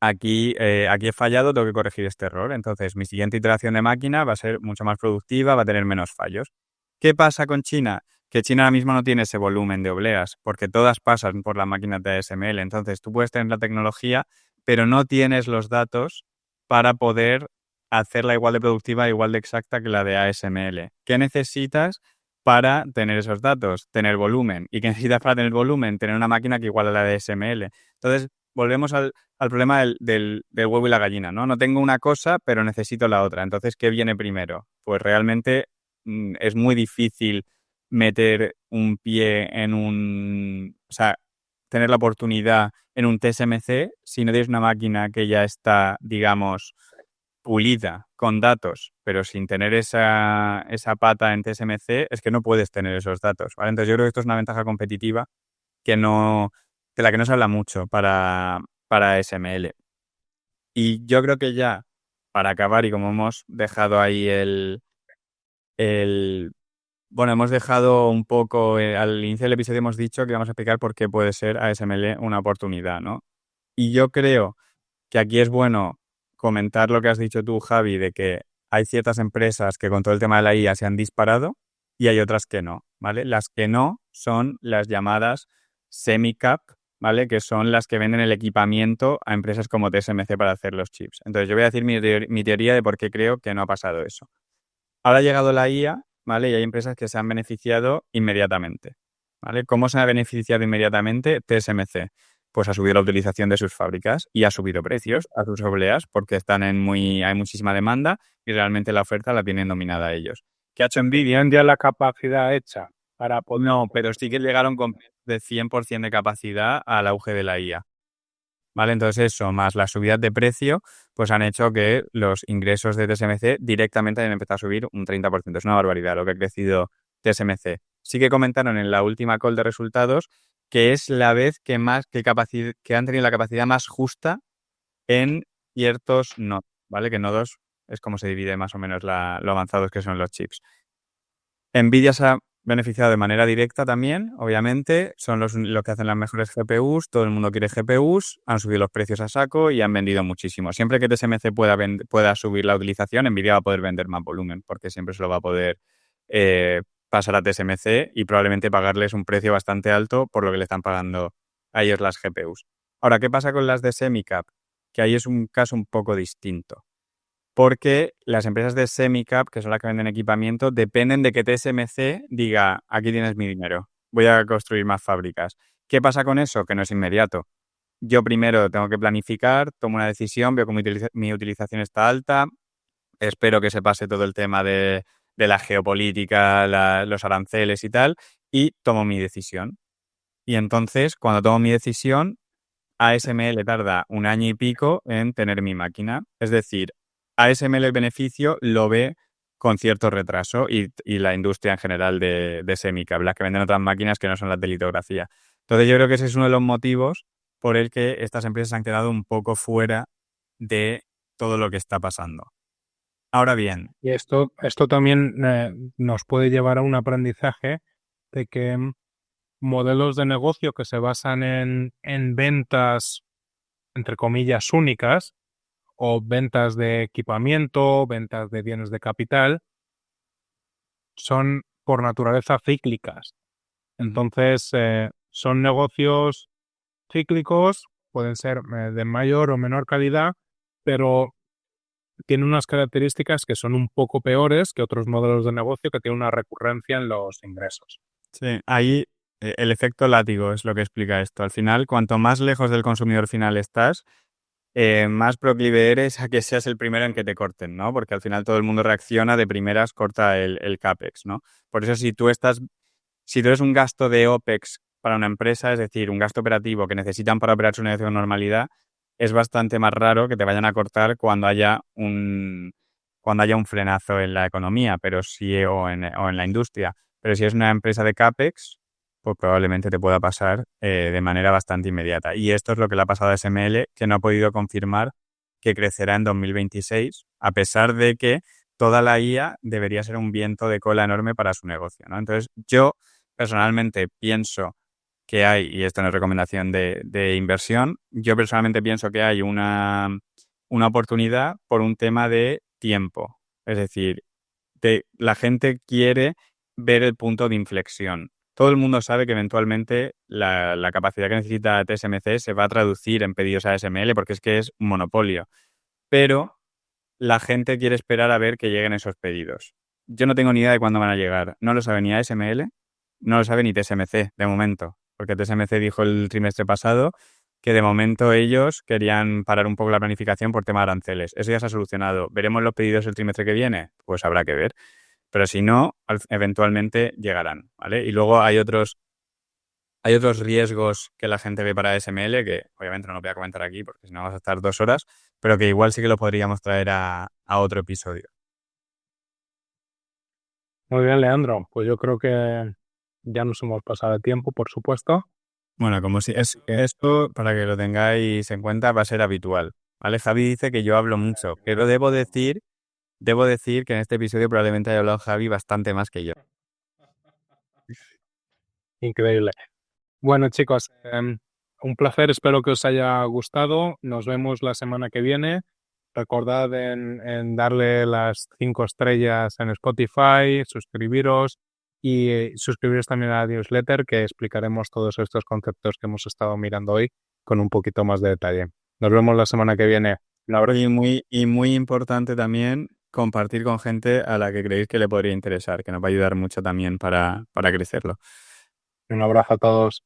[SPEAKER 2] aquí he fallado, tengo que corregir este error. Entonces, mi siguiente iteración de máquina va a ser mucho más productiva, va a tener menos fallos. ¿Qué pasa con China? Que China ahora mismo no tiene ese volumen de obleas, porque todas pasan por las máquinas de ASML. Entonces, tú puedes tener la tecnología, pero no tienes los datos para poder hacerla igual de productiva, igual de exacta que la de ASML. ¿Qué necesitas para tener esos datos? Tener volumen. ¿Y qué necesitas para tener volumen? Tener una máquina que igual a la de ASML. Entonces, volvemos al problema del huevo y la gallina, ¿no? No tengo una cosa, pero necesito la otra. Entonces, ¿qué viene primero? Pues realmente es muy difícil meter un pie en o sea, tener la oportunidad en un TSMC si no tienes una máquina que ya está, digamos, pulida con datos, pero sin tener esa pata en TSMC, es que no puedes tener esos datos, ¿vale? Entonces yo creo que esto es una ventaja competitiva que no, de la que no se habla mucho para SML. Y yo creo que ya, para acabar, y como hemos dejado ahí bueno, hemos dejado un poco, al inicio del episodio hemos dicho que vamos a explicar por qué puede ser ASML una oportunidad, ¿no? Y yo creo que aquí es bueno comentar lo que has dicho tú, Javi, de que hay ciertas empresas que con todo el tema de la IA se han disparado y hay otras que no, ¿vale? Las que no son las llamadas semi-cap, ¿vale? Que son las que venden el equipamiento a empresas como TSMC para hacer los chips. Entonces yo voy a decir mi teoría de por qué creo que no ha pasado eso. Ahora ha llegado la IA, ¿vale? Y hay empresas que se han beneficiado inmediatamente, ¿vale? ¿Cómo se ha beneficiado inmediatamente? TSMC. Pues ha subido la utilización de sus fábricas y ha subido precios a sus obleas porque hay muchísima demanda y realmente la oferta la tienen dominada ellos. ¿Qué ha hecho Nvidia?
[SPEAKER 1] ¿Tienen ya la capacidad hecha para poder...?
[SPEAKER 2] No, pero sí que llegaron con de 100% de capacidad al auge de la IA. ¿Vale? Entonces eso, más las subidas de precio, pues han hecho que los ingresos de TSMC directamente hayan empezado a subir un 30%. Es una barbaridad lo que ha crecido TSMC. Sí que comentaron en la última call de resultados que es la vez que han tenido la capacidad más justa en ciertos nodos, ¿vale? Que nodos es como se divide más o menos lo avanzados que son los chips. Nvidia se ha beneficiado de manera directa también, obviamente. Son los que hacen las mejores GPUs, todo el mundo quiere GPUs, han subido los precios a saco y han vendido muchísimo. Siempre que TSMC pueda subir la utilización, Nvidia va a poder vender más volumen, porque siempre se lo va a poder pasar a TSMC y probablemente pagarles un precio bastante alto por lo que le están pagando a ellos las GPUs. Ahora, ¿qué pasa con las de Semicap? Que ahí es un caso un poco distinto. Porque las empresas de Semicap, que son las que venden equipamiento, dependen de que TSMC diga, aquí tienes mi dinero, voy a construir más fábricas. ¿Qué pasa con eso? Que no es inmediato. Yo primero tengo que planificar, tomo una decisión, veo que mi utilización está alta, espero que se pase todo el tema de la geopolítica, los aranceles y tal, y tomo mi decisión. Y entonces, cuando tomo mi decisión, ASML tarda un año y pico en tener mi máquina. Es decir, ASML el beneficio lo ve con cierto retraso y la industria en general de Semicap, las que venden otras máquinas que no son las de litografía. Entonces yo creo que ese es uno de los motivos por el que estas empresas han quedado un poco fuera de todo lo que está pasando. Ahora bien.
[SPEAKER 1] Y esto también nos puede llevar a un aprendizaje de que modelos de negocio que se basan en ventas, entre comillas, únicas, o ventas de equipamiento, ventas de bienes de capital, son por naturaleza cíclicas. Entonces, son negocios cíclicos, pueden ser de mayor o menor calidad, pero tienen unas características que son un poco peores que otros modelos de negocio que tienen una recurrencia en los ingresos.
[SPEAKER 2] Sí, ahí el efecto látigo es lo que explica esto. Al final, cuanto más lejos del consumidor final estás, más proclive eres a que seas el primero en que te corten, ¿no? Porque al final todo el mundo reacciona de primeras, corta el CAPEX, ¿no? Por eso si tú eres un gasto de OPEX para una empresa, es decir, un gasto operativo que necesitan para operar su negocio con normalidad, es bastante más raro que te vayan a cortar cuando haya un frenazo en la economía, pero o en la industria. Pero si es una empresa de CAPEX, pues probablemente te pueda pasar de manera bastante inmediata. Y esto es lo que le ha pasado a SML, que no ha podido confirmar que crecerá en 2026, a pesar de que toda la IA debería ser un viento de cola enorme para su negocio, ¿no? Entonces, yo personalmente pienso que hay, y esto no es recomendación de inversión, yo personalmente pienso que hay una oportunidad por un tema de tiempo. Es decir, la gente quiere ver el punto de inflexión. Todo el mundo sabe que eventualmente la capacidad que necesita TSMC se va a traducir en pedidos a ASML porque es que es un monopolio. Pero la gente quiere esperar a ver que lleguen esos pedidos. Yo no tengo ni idea de cuándo van a llegar. No lo sabe ni ASML, no lo sabe ni TSMC de momento, porque TSMC dijo el trimestre pasado que de momento ellos querían parar un poco la planificación por tema de aranceles. Eso ya se ha solucionado. ¿Veremos los pedidos el trimestre que viene? Pues habrá que ver. Pero si no, eventualmente llegarán, ¿vale? Y luego hay otros riesgos que la gente ve para ASML, que obviamente no lo voy a comentar aquí porque si no vamos a estar 2 horas, pero que igual sí que lo podríamos traer a otro episodio.
[SPEAKER 1] Muy bien, Leandro. Pues yo creo que ya nos hemos pasado de tiempo, por supuesto.
[SPEAKER 2] Bueno, como si esto, para que lo tengáis en cuenta, va a ser habitual, ¿vale? Javi dice que yo hablo mucho, pero debo decir que en este episodio probablemente haya hablado Javi bastante más que yo.
[SPEAKER 1] Increíble. Bueno, chicos, un placer. Espero que os haya gustado. Nos vemos la semana que viene. Recordad en darle las 5 estrellas en Spotify, suscribiros y suscribiros también a la newsletter, que explicaremos todos estos conceptos que hemos estado mirando hoy con un poquito más de detalle. Nos vemos la semana que viene. Un abrazo.
[SPEAKER 2] Y muy importante también compartir con gente a la que creéis que le podría interesar, que nos va a ayudar mucho también para crecerlo.
[SPEAKER 1] Un abrazo a todos.